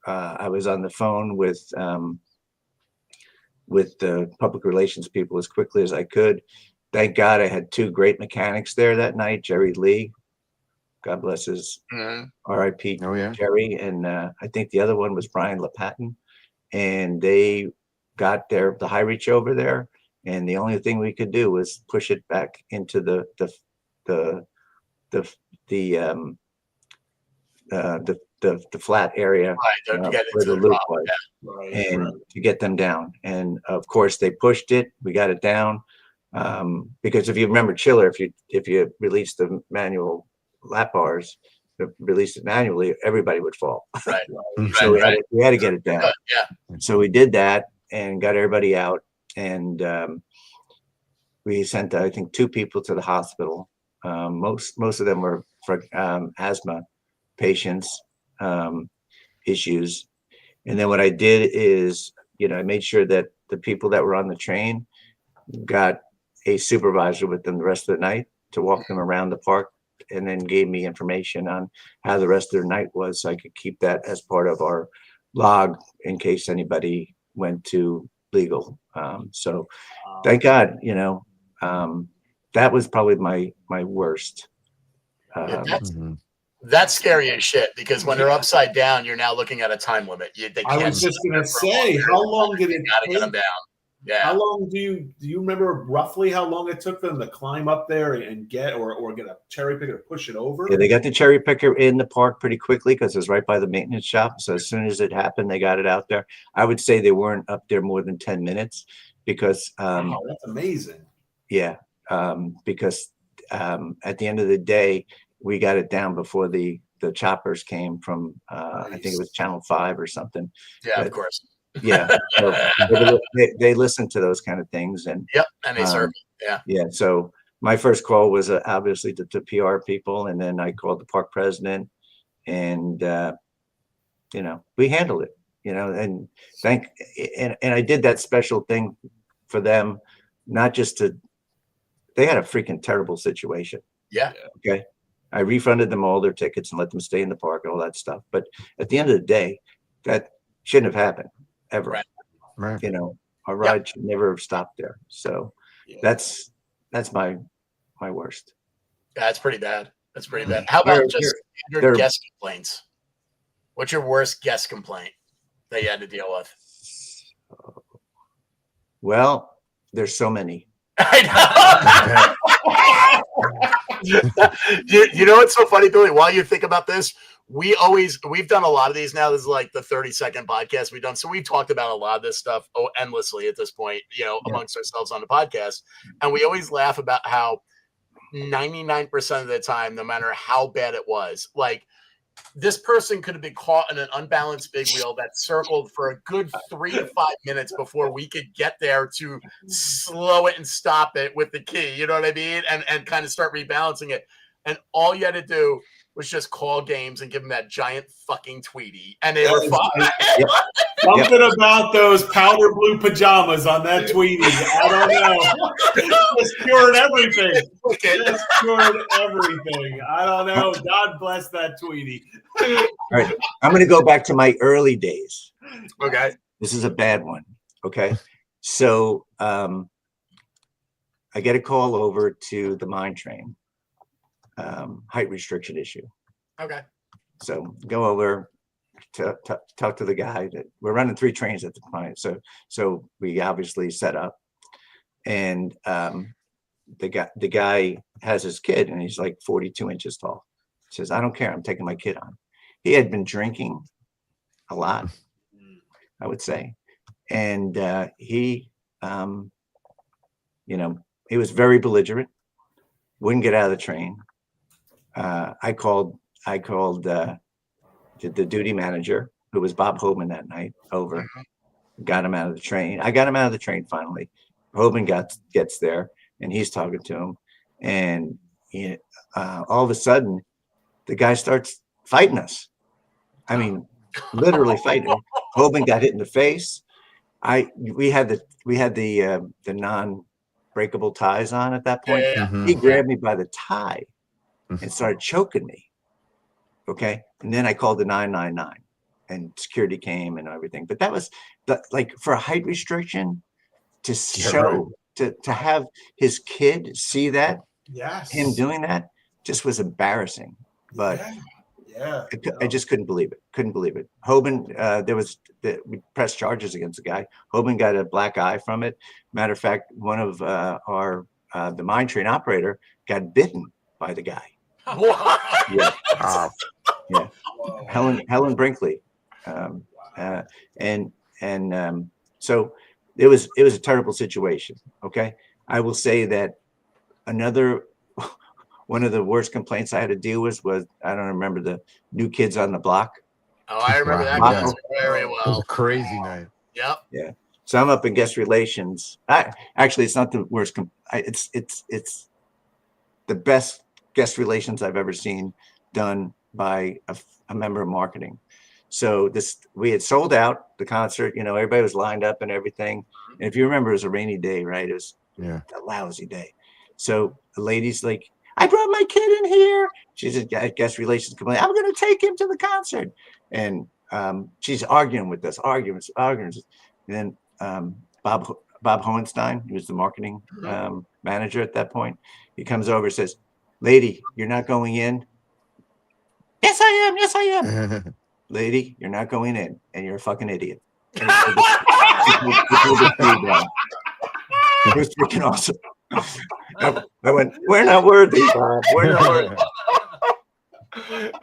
I was on the phone with the public relations people as quickly as I could. Thank God I had two great mechanics there that night, Jerry Lee, God bless his R.I.P. Jerry, and I think the other one was Brian LePatin, and they got the high reach over there, and the only thing we could do was push it back into the flat area where the loop was, to get them down. And of course, they pushed it. We got it down because if you remember Chiller, if you release the manual lap bars, release it manually, everybody would fall. Right. So we had to get it down. So we did that and got everybody out, and we sent I think 2 people to the hospital. Most of them were for asthma patients issues. And then what I did is, I made sure that the people that were on the train got a supervisor with them the rest of the night to walk them around the park, and then gave me information on how the rest of their night was, so I could keep that as part of our log in case anybody went to legal. So thank God, that was probably my worst. That's scary as shit, because when they're upside down, you're now looking at a time limit. I was just going to say, how long did it take? Get them down. Yeah. How long do you remember roughly how long it took them to climb up there and get or get a cherry picker to push it over? Yeah, they got the cherry picker in the park pretty quickly because it's right by the maintenance shop. So as soon as it happened, they got it out there. I would say they weren't up there more than 10 minutes because that's amazing. Yeah. Because at the end of the day, we got it down before the choppers came from I think it was Channel 5 or something. Yeah, of course. Yeah, so they listen to those kind of things, and and they serve. So my first call was obviously to PR people, and then I called the park president, and we handled it, and I did that special thing for them, not just they had a freaking terrible situation. Okay, I refunded them all their tickets and let them stay in the park and all that stuff, but at the end of the day, that shouldn't have happened ever. Right. Our ride should never have stopped there. So that's my worst. That's pretty bad. That's pretty bad. How about just your guest complaints? What's your worst guest complaint that you had to deal with? Well, there's so many. I know. You know what's so funny, Billy? While you think about this, we've done a lot of these now. This is like the 30-second podcast we've done. So we've talked about a lot of this stuff endlessly at this point, amongst ourselves on the podcast. And we always laugh about how 99% of the time, no matter how bad it was, like this person could have been caught in an unbalanced big wheel that circled for a good 3 to 5 minutes before we could get there to slow it and stop it with the key. You know what I mean? And kind of start rebalancing it. And all you had to do was just call games and give them that giant fucking Tweety, and they were fine. Something about those powder blue pajamas on that Tweety. I don't know. Just cured everything. Just cured everything. I don't know. God bless that Tweety. All right. I'm going to go back to my early days. Okay. This is a bad one. Okay. So I get a call over to the mine train. Height restriction issue. Okay. So go over to talk to the guy that we're running 3 trains at the point. So we obviously set up, and the guy has his kid, and he's like 42 inches tall. He says, "I don't care. I'm taking my kid on." He had been drinking a lot, I would say, and he was very belligerent. Wouldn't get out of the train. I called the duty manager, who was Bob Hoban that night, over. Got him out of the train. I got him out of the train finally. Hoban gets there, and he's talking to him, and all of a sudden, the guy starts fighting us. I mean, literally fighting. Hoban got hit in the face. We had the non-breakable ties on at that point. Yeah. He grabbed me by the tie and started choking me. Okay, and then I called the 999, and security came and everything. But that was like for a height restriction to show to have his kid see that, him doing that just was embarrassing. But I just couldn't believe it. Hoban, we pressed charges against the guy. Hoban got a black eye from it. Matter of fact, one of the mine train operator got bitten by the guy. What? Yeah. Yeah. Helen Brinkley. So it was a terrible situation. Okay. I will say that one of the worst complaints I had to deal with was, I don't remember, the New Kids on the Block. Oh, I remember that Yeah. very well. It was a crazy night. Yep. Yeah. So I'm up in guest relations. Actually, it's not the worst. It's the best guest relations I've ever seen done by a member of marketing. So we had sold out the concert. Everybody was lined up and everything. And if you remember, it was a rainy day, right? It was a lousy day. So the lady's like, "I brought my kid in here." She's a guest relations complaint. "I'm going to take him to the concert." And she's arguing with us, arguing. And then Bob Hohenstein, who was the marketing manager at that point, he comes over and says, "Lady, you're not going in." "Yes, I am. Yes, I am." "Lady, you're not going in, and you're a fucking idiot." It was freaking awesome. I went, "We're not worthy, Bob. We're not worthy."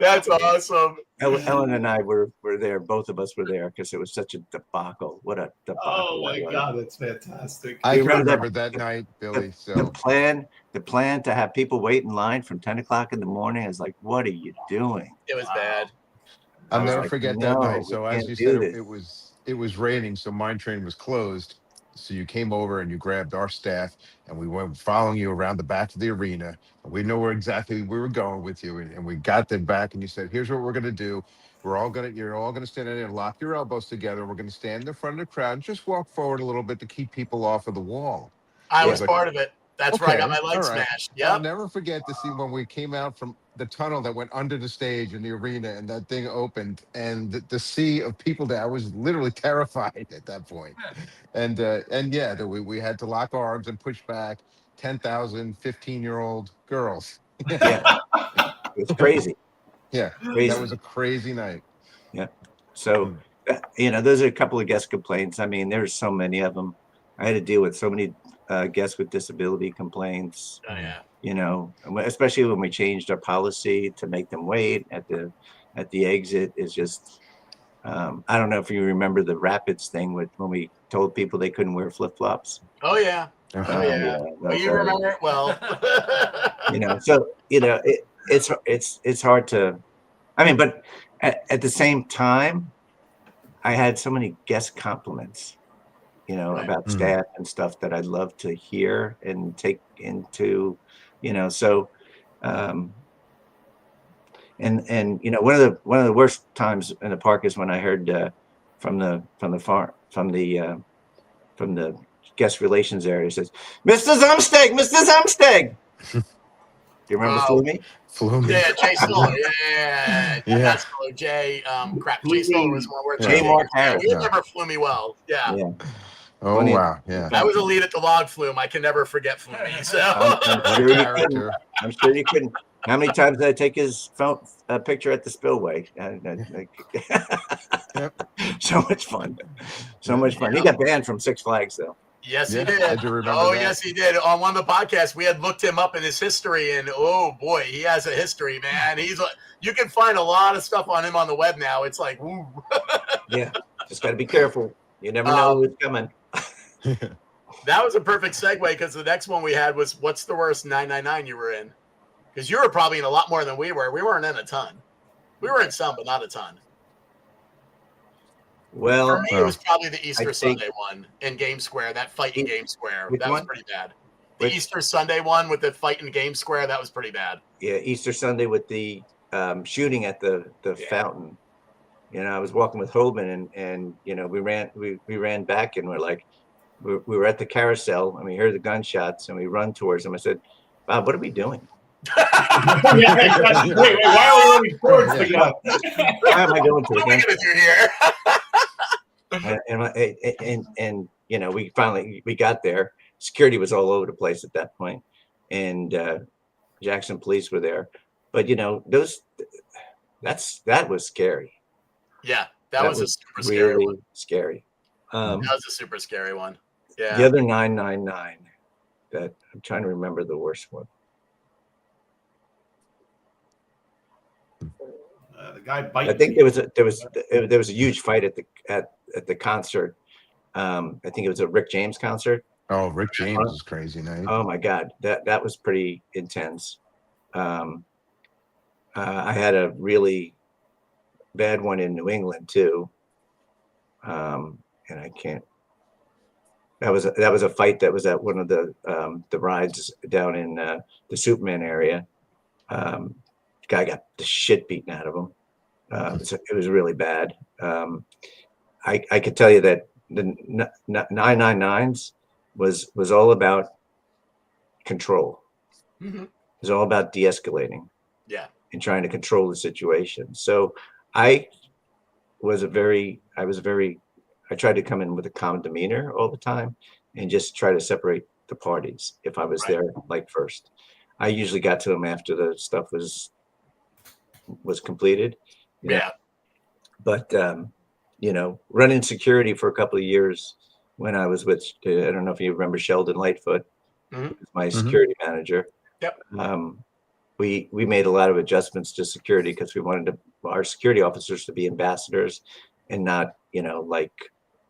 That's awesome. Ellen and I were there. Both of us were there because it was such a debacle. What a debacle! Oh my God, that's fantastic. I can remember remember that night, Billy. The plan to have people wait in line from 10 o'clock in the morning is like, what are you doing? It was bad. I'll was never like, forget no, that night. we So as can't you do said, this. it was raining, so Mine Train was closed. So you came over and you grabbed our staff, and we went following you around the back of the arena. And we know where exactly we were going with you, and we got them back. And you said, "Here's what we're gonna do. You're all gonna stand in there and lock your elbows together. We're gonna stand in the front of the crowd and just walk forward a little bit to keep people off of the wall." I was part of it. That's where I got my all leg right. smashed. I'll Yep. never forget to see when we came out from the tunnel that went under the stage in the arena, and that thing opened, and the sea of people there. I was literally terrified at that point. And we had to lock arms and push back 10,000 15-year-old girls. Yeah, it's crazy. Yeah, Crazy. that was a crazy night. Yeah. So, those are a couple of guest complaints. I mean, there's so many of them. I had to deal with so many guests with disability complaints. Oh, yeah. Especially when we changed our policy to make them wait at the exit. Is just I don't know if you remember the Rapids thing when we told people they couldn't wear flip-flops. Oh yeah. Oh yeah. Well, you remember it well. So it's hard to. I mean, but at the same time, I had so many guest compliments, about staff and stuff that I'd love to hear and take into, so, and one of the worst times in the park is when I heard from the guest relations area, it says, "Mr. Zumsteg, Mr. Zumsteg." Do you remember Flumy? Yeah, Jay Stoller. Yeah. That's Jay. Jay Stoller was one word. Jay Mark Harris. You remember Flumy well. Yeah. Oh, wow. Yeah. I was a lead at the log flume. I can never forget Flumy. So I'm sure you couldn't. How many times did I take his picture at the spillway? So much fun. So much fun. He got banned from Six Flags, though. Yes, he Yeah, did. I do remember Oh, that. yes, he did. On one of the podcasts, we had looked him up in his history, and oh boy, he has a history, man. You can find a lot of stuff on him on the web now. It's like, woo. Yeah, just got to be careful. You never know who's coming. That was a perfect segue because the next one we had was what's the worst 999 you were in? Because you were probably in a lot more than we were. We weren't in a ton. We were in some, but not a ton. Well, for me, it was probably the Easter think- Sunday one in Game Square. That fight in Game Square, which that was one? pretty bad. The Easter Sunday one with the fight in Game Square, that was pretty bad. Yeah, Easter Sunday with the shooting at the fountain. You know, I was walking with Hoban, and you know, we ran back, and we're like, we were at the carousel, and we heard the gunshots, and we run towards them. I said, "Bob, what are we doing? Yeah, exactly. Wait, why are we running towards the gun? Why am I going to the gun?" You're here. and you know, we got there. Security was all over the place at that point, and Jackson police were there. But you know, that was scary. Yeah, that was a super really scary one. Scary. That was a super scary one. Yeah. The other 999 that I'm trying to remember the worst one. The guy biting. I think there was a huge fight at the concert. I think it was a Rick James concert. Oh, Rick James is crazy night. Oh my God, that was pretty intense. I had a really bad one in New England too, and I can't. That was a fight that was at one of the rides down in the Superman area. Guy got the shit beaten out of him. It was really bad. I could tell you that the 999s was all about control. Mm-hmm. It was all about de-escalating. Yeah. And trying to control the situation. So I tried to come in with a calm demeanor all the time and just try to separate the parties if I was there like first. I usually got to them after the stuff was completed. Yeah. But you know, running security for a couple of years when I was with I don't know if you remember Sheldon Lightfoot, my security manager. Yep. We made a lot of adjustments to security because we wanted our security officers to be ambassadors and not, you know, like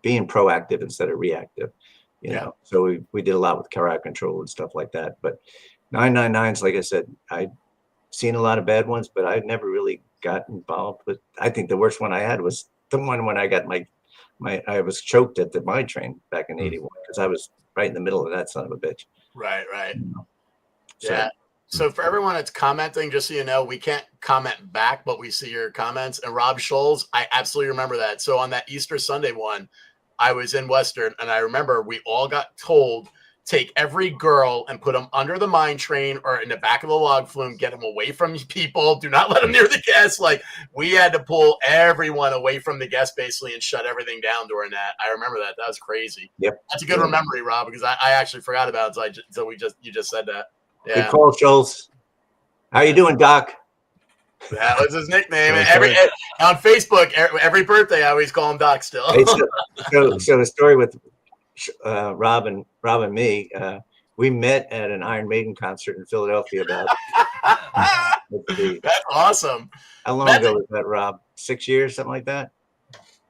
being proactive instead of reactive, you know. So we did a lot with crowd control and stuff like that. But 999s, like I said, I'd seen a lot of bad ones, but I've never really got involved with. I think the worst one I had was the one when I got I was choked at the mine train back in '81 because I was right in the middle of that son of a bitch. Right. You know? Yeah. So for everyone that's commenting, just so you know, we can't comment back, but we see your comments. And Rob Scholes, I absolutely remember that. So on that Easter Sunday one, I was in Western, and I remember we all got told, take every girl and put them under the mine train or in the back of the log flume, get them away from people. Do not let them near the guests. Like, we had to pull everyone away from the guests basically and shut everything down during that. I remember that. That was crazy. Yep. That's a good memory, Rob, because I actually forgot about it. So you just said that. Yeah. Good call, Schultz. How you doing, Doc? That was his nickname. On Facebook, every birthday, I always call him Doc still. So the story with Rob and me, we met at an Iron Maiden concert in Philadelphia about That's awesome. How long ago was that, Rob? 6 years, something like that?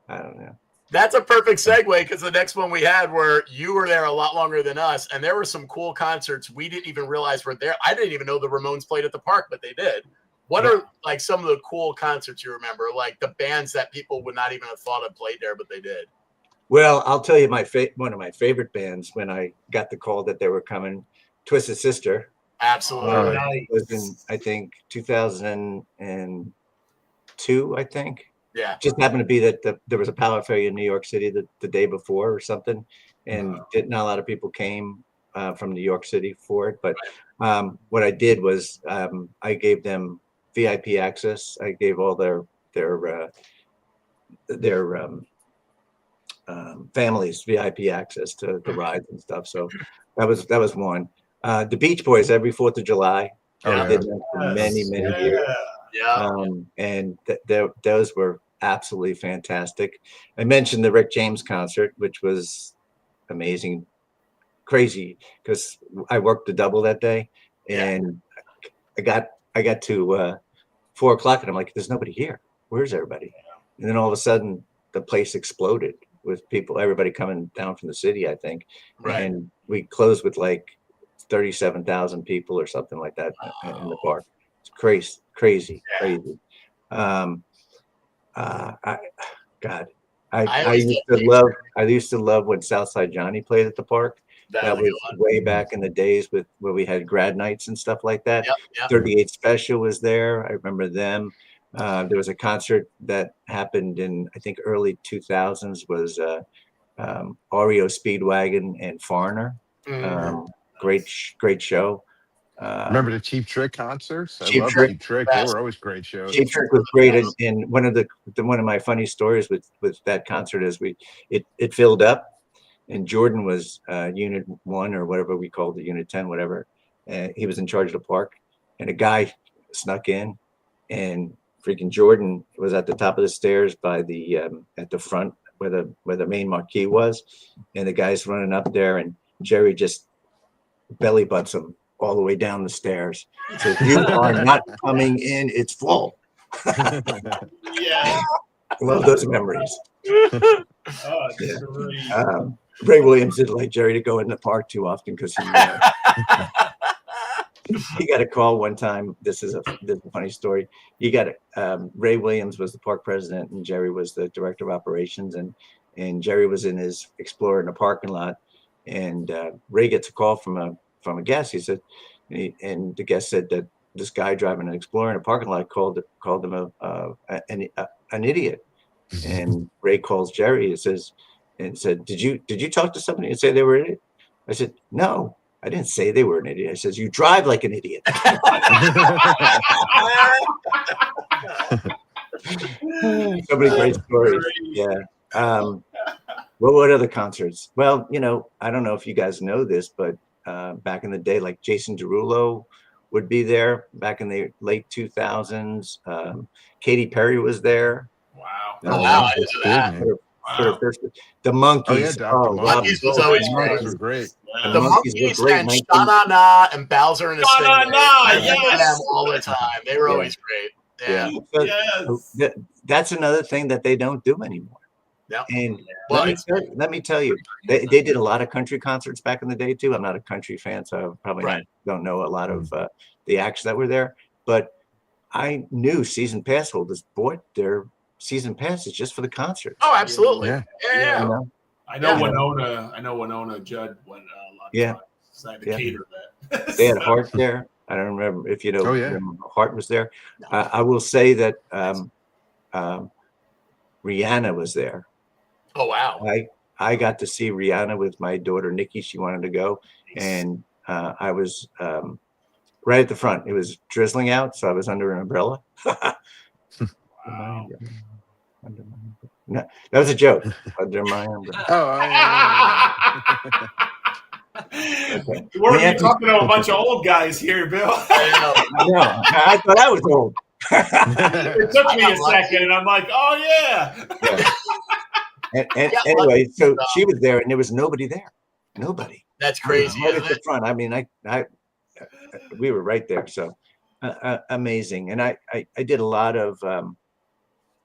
I don't know. That's a perfect segue because the next one we had where you were there a lot longer than us, and there were some cool concerts we didn't even realize were there. I didn't even know the Ramones played at the park, but they did. What are like some of the cool concerts you remember? Like the bands that people would not even have thought had played there, but they did. Well, I'll tell you one of my favorite bands when I got the call that they were coming, Twisted Sister. Absolutely. Was in, I think, 2002, I think. Yeah. Just happened to be that there was a power failure in New York City the day before or something, and not a lot of people came from New York City for it. But what I did was I gave them VIP access. I gave all their families VIP access to the rides and stuff. So that was one. The Beach Boys every 4th of July. I did that for many years. Yeah. And those were absolutely fantastic. I mentioned the Rick James concert, which was amazing. crazy because I worked the double that day, and I got to 4 o'clock, and I'm like, there's nobody here. Where's everybody? And then all of a sudden, the place exploded with everybody coming down from the city, I think. Right. And we closed with like 37,000 people or something like that in the park. It's crazy. I used to love when Southside Johnny played at the park. That was way back in the days where we had grad nights and stuff like that. Yep. 38 Special was there. I remember them. There was a concert that happened in, I think, early 2000s was REO Speedwagon and Foreigner. Great show. Remember the Cheap Trick concerts? I Cheap love Trick. Cheap Trick. They were always great shows. Cheap Trick was great, and one of my funny stories with that concert is it filled up, and Jordan was Unit 1 or whatever we called it, Unit 10, whatever. He was in charge of the park, and a guy snuck in, and freaking Jordan was at the top of the stairs by the at the front where the main marquee was, and the guy's running up there, and Jerry just belly butts him all the way down the stairs. Says, "You are not coming in. It's full." Yeah. Love those memories. Oh, yeah. Ray Williams didn't like Jerry to go in the park too often because he got a call one time. This is a funny story. Ray Williams was the park president, and Jerry was the director of operations, and Jerry was in his Explorer in the parking lot, and Ray gets a call from a guest. He said, and the guest said that this guy driving an Explorer in a parking lot called him an idiot. And Ray calls Jerry and said, did you talk to somebody and say they were an idiot? I said, no, I didn't say they were an idiot. I says, you drive like an idiot. So many great stories. Yeah. What other concerts? Well, I don't know if you guys know this, but back in the day, like Jason Derulo would be there back in the late 2000s. Katy Perry was there. Wow. Wow. I didn't know that. The Monkees. Monkees was always great. Were great. The Monkees and Sha-Na-Na and Bowser and the Sha-Na-Na, I yes. remember them all the time. They were always great. Yeah. Yes. That's another thing that they don't do anymore. Yep. And let me tell you, they did a lot of country concerts back in the day too. I'm not a country fan, so I probably don't know a lot of the acts that were there. But I knew season pass holders bought their season passes just for the concert. Oh, absolutely. Yeah. I know Winona Judd went a lot of times. So I had to cater that. They had Hart there. I don't remember if remember Hart was there. No. I will say that Rihanna was there. Oh, wow. I got to see Rihanna with my daughter, Nikki. She wanted to go. And I was right at the front. It was drizzling out, so I was under an umbrella. Wow. No, that was a joke. Under my umbrella. Okay. We're talking to a bunch of old guys here, Bill. I know. I thought I was old. It took me a second, and I'm like, oh, yeah. Anyway, so she was there, and there was nobody there. Nobody. That's crazy. Right at the front. I mean, we were right there. So amazing. And I did a lot of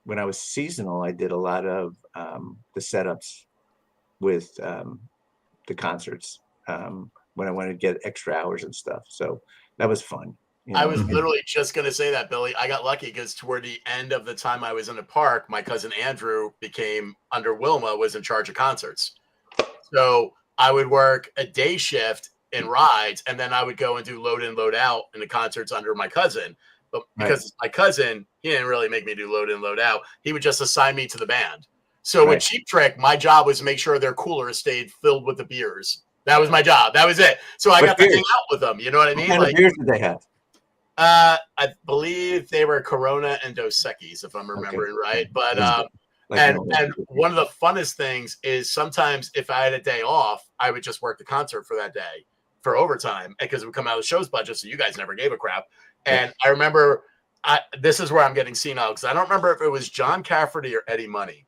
when I was seasonal. I did a lot of the setups with the concerts when I wanted to get extra hours and stuff. So that was fun. I was literally just going to say that, Billy. I got lucky because toward the end of the time I was in the park, my cousin Andrew became, under Wilma, was in charge of concerts. So I would work a day shift in rides, and then I would go and do load in, load out in the concerts under my cousin. But because it's my cousin, he didn't really make me do load in, load out. He would just assign me to the band. So with Cheap Trick, my job was to make sure their cooler stayed filled with the beers. That was my job. That was it. So I got to hang out with them. You know what I mean? What kind of beers did they have? I believe they were Corona and Dos Equis, if I'm remembering right. But and one of the funnest things is sometimes if I had a day off, I would just work the concert for that day for overtime because it would come out of the show's budget. So you guys never gave a crap. And I remember this is where I'm getting senile because I don't remember if it was John Cafferty or Eddie Money.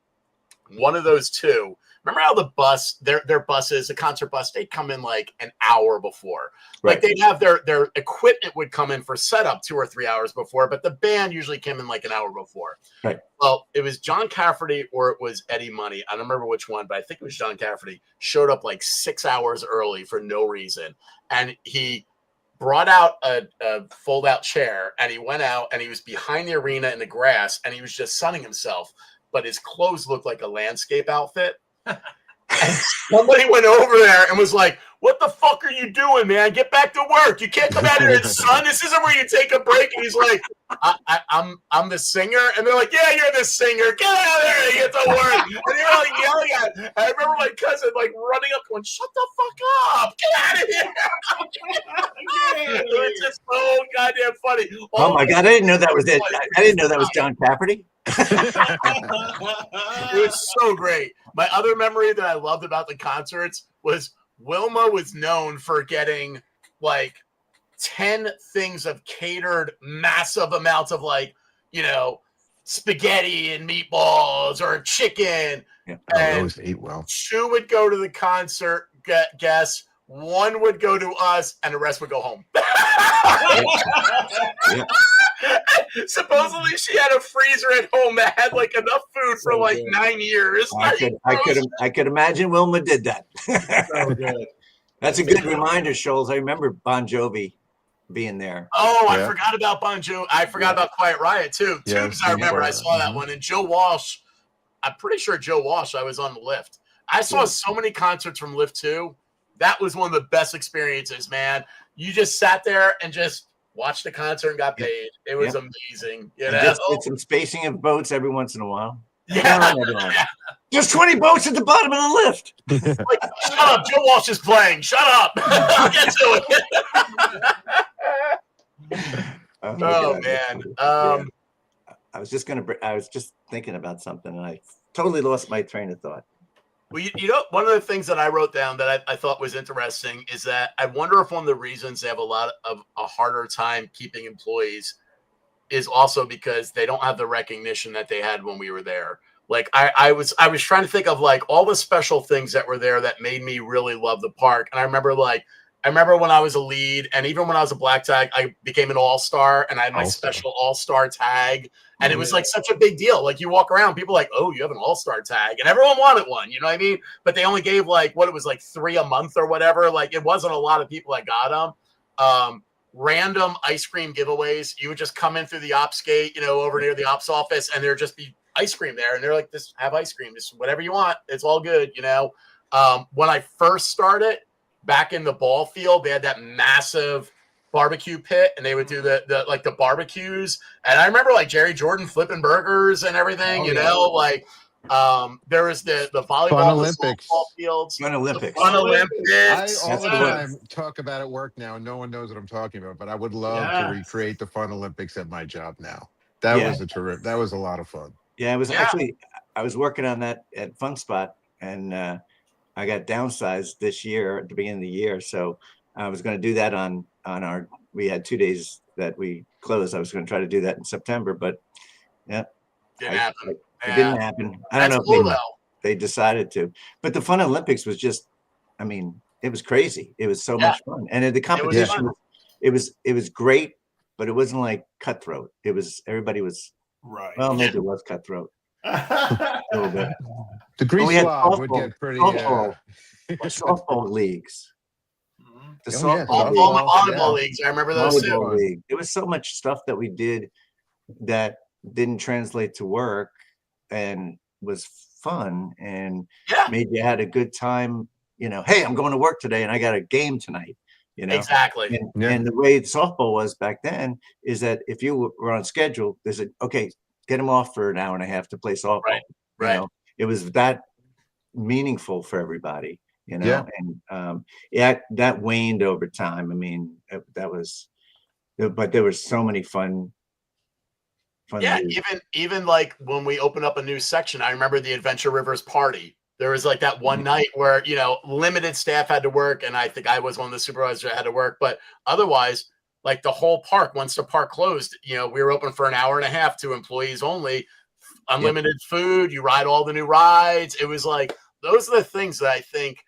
One of those two remember how the bus, their buses, the concert bus, they'd come in like an hour before. Like they'd have their equipment would come in for setup 2 or 3 hours before, but the band usually came in like an hour before. Right. Well, it was John Cafferty or it was Eddie Money. I don't remember which one, but I think it was John Cafferty. Showed up like 6 hours early for no reason. And he brought out a fold-out chair, and he went out, and he was behind the arena in the grass, and he was just sunning himself, but his clothes looked like a landscape outfit. And somebody went over there and was like, "What the fuck are you doing, man? Get back to work. You can't come out here and sun. This isn't where you take a break." And he's like, I'm the singer. And they're like, "Yeah, you're the singer. Get out of there and get to work." And they were like yelling at it. I remember my cousin like running up going, "Shut the fuck up. Get out of here." It was just so goddamn funny. Oh my God. I didn't know that was it. I didn't know that was John Cafferty. It was so great. My other memory that I loved about the concerts was Wilma was known for getting like 10 things of catered massive amounts of like, spaghetti and meatballs or chicken. Yeah. And those ate well. 2 would go to the concert guests, 1 would go to us, and the rest would go home. Yeah. Supposedly she had a freezer at home that had like enough food for like 9 years. I could imagine Wilma did that. So good. That's a good reminder, Scholes. I remember Bon Jovi being there. Oh, I forgot about Bon Jovi. I forgot about Quiet Riot too. Yeah, Tubes, I remember. I saw that one. And Joe Walsh, I'm pretty sure Joe Walsh, I was on the lift. I saw so many concerts from Lift 2. That was one of the best experiences, man. You just sat there and just watched the concert and got paid. It was amazing. Just did some spacing of boats every once in a while. Yeah. Just 20 boats at the bottom of the lift. Like, shut up. Joe Walsh is playing. Shut up. I'll get to it. Oh, man. I was just thinking about something, and I totally lost my train of thought. Well, one of the things that I wrote down that I thought was interesting is that I wonder if one of the reasons they have a harder time keeping employees is also because they don't have the recognition that they had when we were there. Like I was trying to think of like all the special things that were there that made me really love the park. And I remember when I was a lead, and even when I was a black tag, I became an all-star, and I had my special all-star tag. And it was like such a big deal. Like you walk around, people are like, "Oh, you have an all-star tag," and everyone wanted one. You know what I mean? But they only gave like 3 a month or whatever. Like it wasn't a lot of people that got them. Random ice cream giveaways. You would just come in through the ops gate, over near the ops office, and there'd just be ice cream there. And they're like, "Just have ice cream. Just whatever you want. It's all good." When I first started back in the ball field, they had that massive barbecue pit, and they would do the barbecues. And I remember like Jerry Jordan flipping burgers and everything. There was the volleyball, Fun Olympics, fields, Fun Olympics. I all the time talk about at work now, and no one knows what I'm talking about. But I would love to recreate the Fun Olympics at my job now. That was a lot of fun. Yeah, it was actually. I was working on that at Fun Spot, and I got downsized this year at the beginning of the year, so I was going to do that on our. We had 2 days that we closed. I was going to try to do that in September, but didn't happen. It didn't happen. I don't know if they decided to. But the Fun Olympics was just, it was crazy. It was so much fun, and the competition, it was great, but it wasn't like cutthroat. It was everybody was right. Well, maybe it was cutthroat. A little bit. The Grease Squad would get pretty. Softball leagues. The volleyball leagues. I remember those too. There was so much stuff that we did that didn't translate to work and was fun and made you had a good time. Hey, I'm going to work today and I got a game tonight. Exactly. And the way softball was back then is that if you were on schedule, there's get them off for an hour and a half to play softball. Right. It was that meaningful for everybody. And that waned over time. But there were so many fun. Yeah, even like when we opened up a new section, I remember the Adventure Rivers party. There was like that one night where limited staff had to work, and I think I was one of the supervisors that had to work. But otherwise, like the whole park, once the park closed, we were open for an hour and a half to employees only, unlimited food. You ride all the new rides. It was like those are the things that I think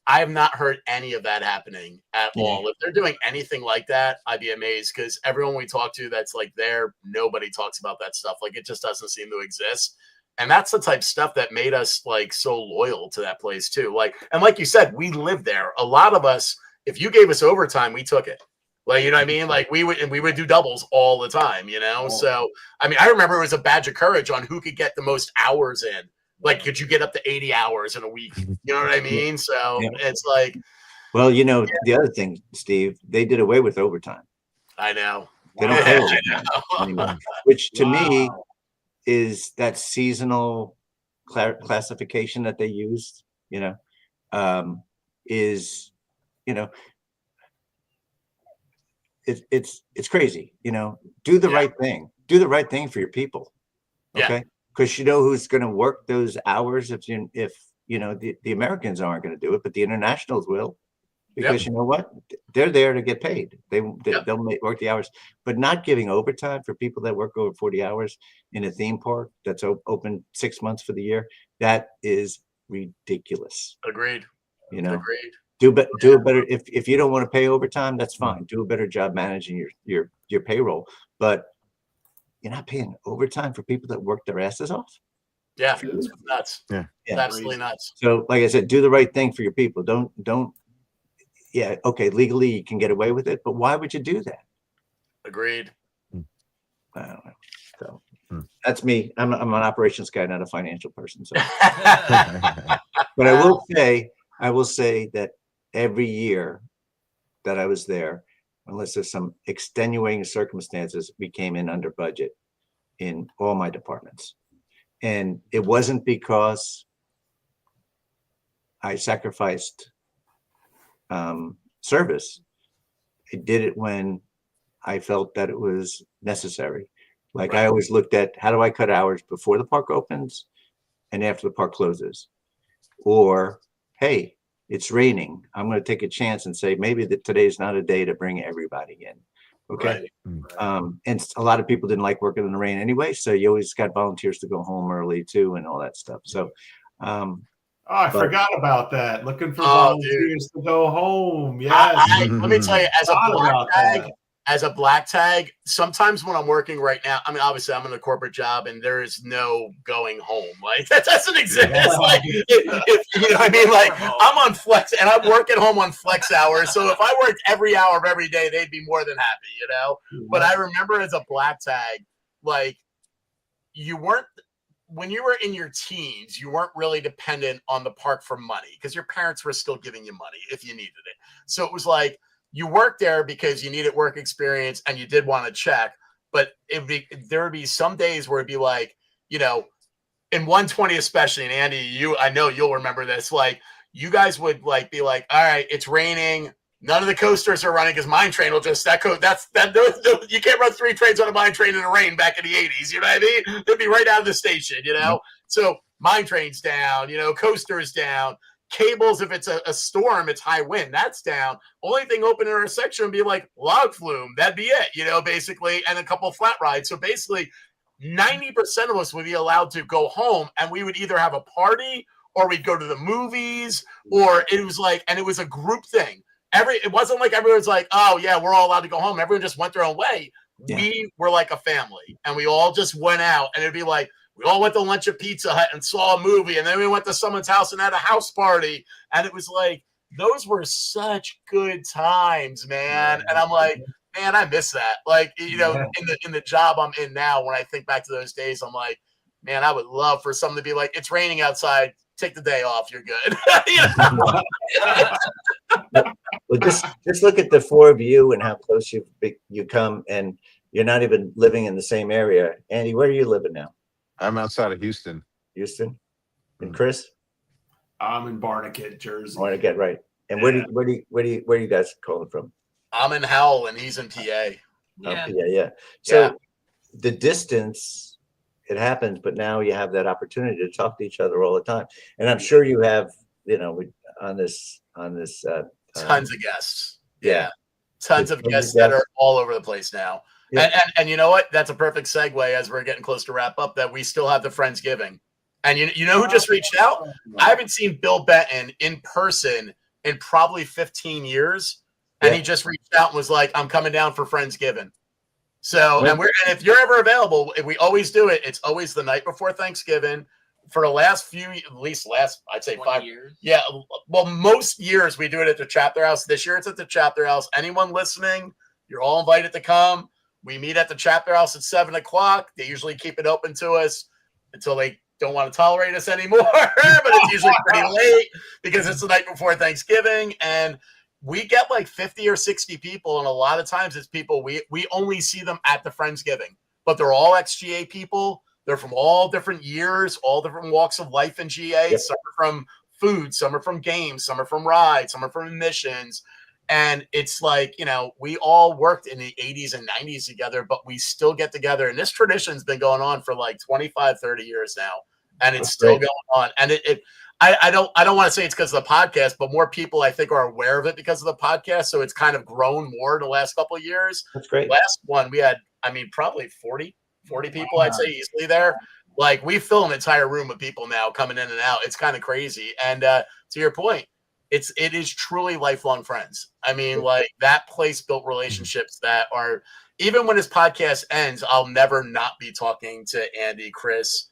I have not heard any of that happening at all. If they're doing anything like that, I'd be amazed, because everyone we talk to that's like there, nobody talks about that stuff. Like, it just doesn't seem to exist. And that's the type of stuff that made us like so loyal to that place too. Like, and like you said, we lived there. A lot of us, if you gave us overtime, we took it. Like, you know what I mean? Like, we would do doubles all the time, you know? So, I mean, I remember it was a badge of courage on who could get the most hours in. Like, could you get up to 80 hours in a week? You know what I mean? So it's like, well, you know, the other thing, Steve, they did away with overtime. I know. They don't pay overtime anymore, which to me is that seasonal classification that they used, you know, is, you know, it's crazy, you know. Do the right thing. Do the right thing for your people. Okay. Because you know who's going to work those hours if you know the Americans aren't going to do it, but the internationals will, because you know what, they're there to get paid. They'll work the hours, but not giving overtime for people that work over 40 hours in a theme park that's open 6 months for the year. That is ridiculous. Agreed. You know, agreed. Do it better. If you don't want to pay overtime, that's fine. Do a better job managing your payroll, but you're not paying overtime for people that work their asses off. Yeah, it's nuts. Yeah, it's absolutely nuts. So, like I said, do the right thing for your people. Don't. Yeah, okay. Legally, you can get away with it, but why would you do that? Agreed. I don't know. So that's me. I'm an operations guy, not a financial person. So, but I will say that every year that I was there, unless there's some extenuating circumstances, we came in under budget in all my departments. And it wasn't because I sacrificed service. I did it when I felt that it was necessary. Like I always looked at, how do I cut hours before the park opens and after the park closes? Or, hey, it's raining. I'm going to take a chance and say maybe that today's not a day to bring everybody in. Okay. And a lot of people didn't like working in the rain anyway. So you always got volunteers to go home early too and all that stuff. So, I forgot about that. Looking for volunteers to go home. Yes. Let me tell you, as a black tag, sometimes when I'm working right now, I mean, obviously I'm in a corporate job and there is no going home. Like that doesn't exist. Like, if, you know what I mean? Like I'm on flex and I'm working home on flex hours. So if I worked every hour of every day, they'd be more than happy, you know? But I remember as a black tag, like you weren't, when you were in your teens, you weren't really dependent on the park for money because your parents were still giving you money if you needed it. So it was like, you worked there because you needed work experience and you did want to check, but there would be some days where it'd be like, you know, in 120 especially, and Andy, I know you'll remember this, like you guys would like be like, all right, it's raining. None of the coasters are running because Mine Train will just you can't run 3 trains on a Mine Train in the rain back in the 80s. You know what I mean? They'd be right out of the station, you know? So Mine Train's down, you know, coasters down. Cables, if it's a storm, it's high wind, that's down. Only thing open in our section would be like log flume. That'd be it, you know, basically, and a couple of flat rides. So basically 90% of us would be allowed to go home and we would either have a party or we'd go to the movies, or it was like, and it was a group thing. It wasn't like everyone's like, oh yeah, we're all allowed to go home. Everyone just went their own way. Yeah. We were like a family and we all just went out, and it'd be like, we all went to lunch at Pizza Hut and saw a movie, and then we went to someone's house and had a house party. And it was like, those were such good times, man. And I'm like, man, I miss that. Like, you know, in the job I'm in now, when I think back to those days, I'm like, man, I would love for someone to be like, it's raining outside. Take the day off. You're good. Well, just look at the 4 of you and how close you come, and you're not even living in the same area. Andy, where are you living now? I'm outside of Houston. Houston. And Chris? I'm in Barnegat, Jersey. Barnegat, right. And where are you guys calling from? I'm in Howell and he's in PA. Yeah. So the distance, it happens, but now you have that opportunity to talk to each other all the time. And I'm sure you have, you know, on this tons of guests. Yeah. Tons of guests that are all over the place now. Yeah. And you know what? That's a perfect segue as we're getting close to wrap up, that we still have the Friendsgiving. And you know who just reached out? I haven't seen Bill Benton in person in probably 15 years. And he just reached out and was like, I'm coming down for Friendsgiving. So, and if you're ever available, we always do it. It's always the night before Thanksgiving. For the last I'd say 5 years. Yeah. Well, most years we do it at the chapter house. This year it's at the chapter house. Anyone listening, you're all invited to come. We meet at the chapter house at 7:00. They usually keep it open to us until they don't want to tolerate us anymore. But it's usually pretty late because it's the night before Thanksgiving. And we get like 50 or 60 people. And a lot of times it's people we only see them at the Friendsgiving, but they're all XGA people. They're from all different years, all different walks of life in GA. Yep. Some are from food, some are from games, some are from rides, some are from admissions. And it's like, we all worked in the 80s and 90s together, but we still get together. And this tradition's been going on for like 25, 30 years now. And it's still going on. And I don't want to say it's because of the podcast, but more people I think are aware of it because of the podcast. So it's kind of grown more in the last couple of years. That's great. Last one we had, probably 40 people, I'd say easily there. Like we fill an entire room with people now coming in and out. It's kind of crazy. And to your point, it is truly lifelong friends. Like that place built relationships that are, even when this podcast ends, I'll never not be talking to Andy, Chris,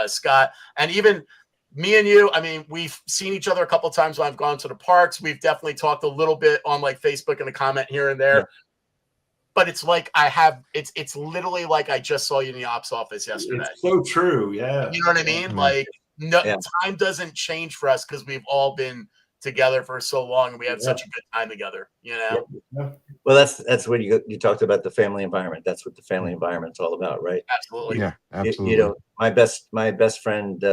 Scott, and even me and you. We've seen each other a couple of times when I've gone to the parks. We've definitely talked a little bit on like Facebook and a comment here and there. Yeah. But it's like it's literally like I just saw you in the ops office yesterday. It's so true. Yeah. You know what I mean? Mm-hmm. Like time doesn't change for us because we've all been together for so long and we had such a good time together, Yeah. Well, that's when you talked about the family environment. That's what the family environment's all about, right? Absolutely. Yeah, absolutely. My best friend,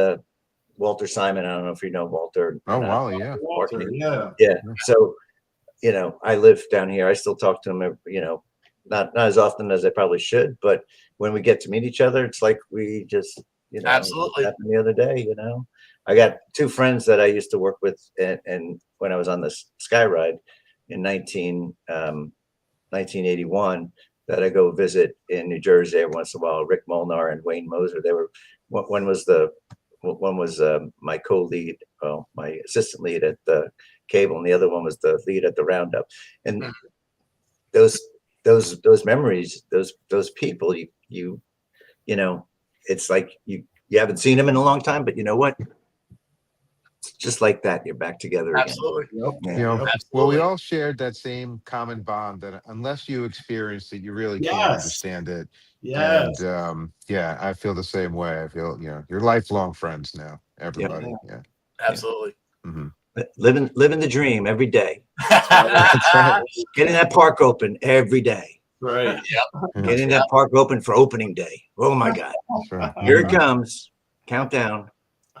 Walter Simon. I don't know if you know Walter. Oh, wow. Yeah. Walter, yeah. So, I live down here. I still talk to him, not as often as I probably should, but when we get to meet each other, it's like we just, absolutely happened the other day, I got two friends that I used to work with and when I was on the Sky Ride in 1981 that I go visit in New Jersey every once in a while. Rick Molnar and Wayne Moser. One was my co-lead, my assistant lead at the cable, and the other one was the lead at the Roundup. And those memories, those people, it's like you haven't seen them in a long time, but you know what? It's just like that. You're back together Absolutely. again. Absolutely. Well, we all shared that same common bond that unless you experienced it, you really can't understand it. Yes. And I feel the same way. I feel, you're lifelong friends now, everybody. Yeah. Absolutely. Mm-hmm. Living the dream every day. That's right. Getting that park open every day. Right. Yep. Getting that park open for opening day. Oh my God. Right. Here it comes. Countdown.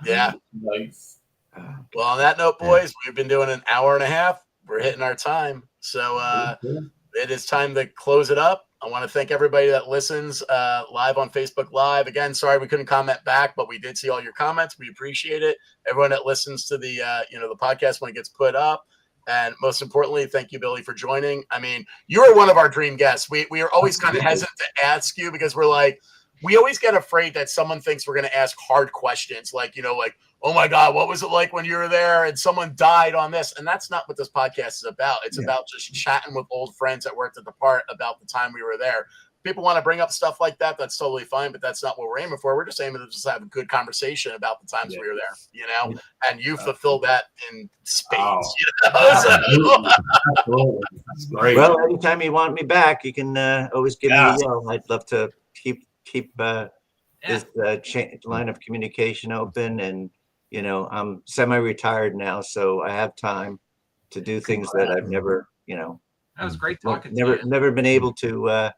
Yeah. Nice. Well, on that note, boys, we've been doing an hour and a half. We're hitting our time. So it is time to close it up. I want to thank everybody that listens live on Facebook Live. Again, sorry we couldn't comment back, but we did see all your comments. We appreciate it. Everyone that listens to the the podcast when it gets put up. And most importantly, thank you, Billy, for joining. You are one of our dream guests. We are always kind of hesitant to ask you because we're like, we always get afraid that someone thinks we're going to ask hard questions like, oh my God, what was it like when you were there and someone died on this? And that's not what this podcast is about. It's about just chatting with old friends that worked at the park about the time we were there. People want to bring up stuff like that. That's totally fine, but that's not what we're aiming for. We're just aiming to just have a good conversation about the times we were there, and you fulfill that in spades. Great. Well, anytime you want me back, you can always give me a yell. I'd love to keep this line of communication open. And I'm semi-retired now, so I have time to do things that I've never that was great talking to you. never been able to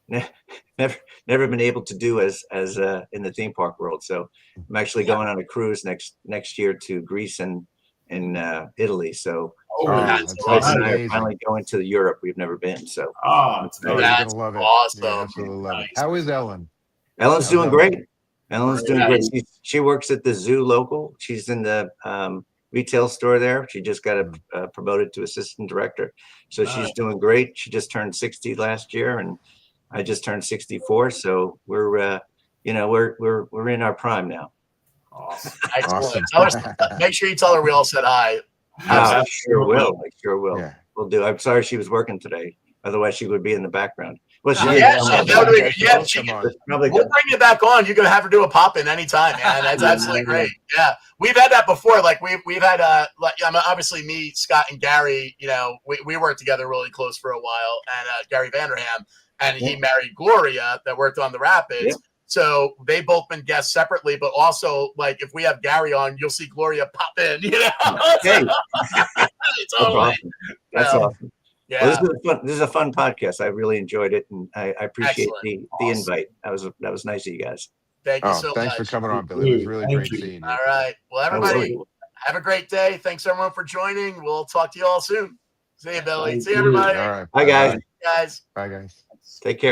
never been able to do as in the theme park world. So I'm actually going on a cruise next year to Greece and Italy. So that's and I are finally going to Europe. We've never been. So that's love it. awesome. Yeah, absolutely love it. How is Ellen? Ellen's doing great. Ellen's doing great. She works at the zoo local. She's in the retail store there. She just got promoted to assistant director. So she's doing great. She just turned 60 last year, and I just turned 64. So we're we're in our prime now. Awesome. Excellent. Awesome. Tell her, make sure you tell her we all said hi. I sure will. I sure will. Yeah. We'll do. I'm sorry she was working today. Otherwise, she would be in the background. Well, she Yeah, is. we'll bring you back on. You can have her do a pop in anytime, man. That's absolutely great. Yeah, we've had that before. Like we've had obviously me, Scott, and Gary. We worked together really close for a while, and Gary Vanderham, and he married Gloria that worked on the Rapids. Yeah. So they both been guests separately, but also like if we have Gary on, you'll see Gloria pop in. Okay. It's That's awesome. That's awesome. Yeah. Well, this is a fun podcast. I really enjoyed it, and I appreciate Excellent. the invite. That was nice of you guys. Thank you so Thanks much. for coming on, Billy. It was really Thank great you. seeing you. All right. Well, everybody, have a great day. Thanks everyone for joining. We'll talk to you all soon. See you, Billy. Thank See you, you. everybody. All right. Bye, guys. Guys. Bye, guys. Take care.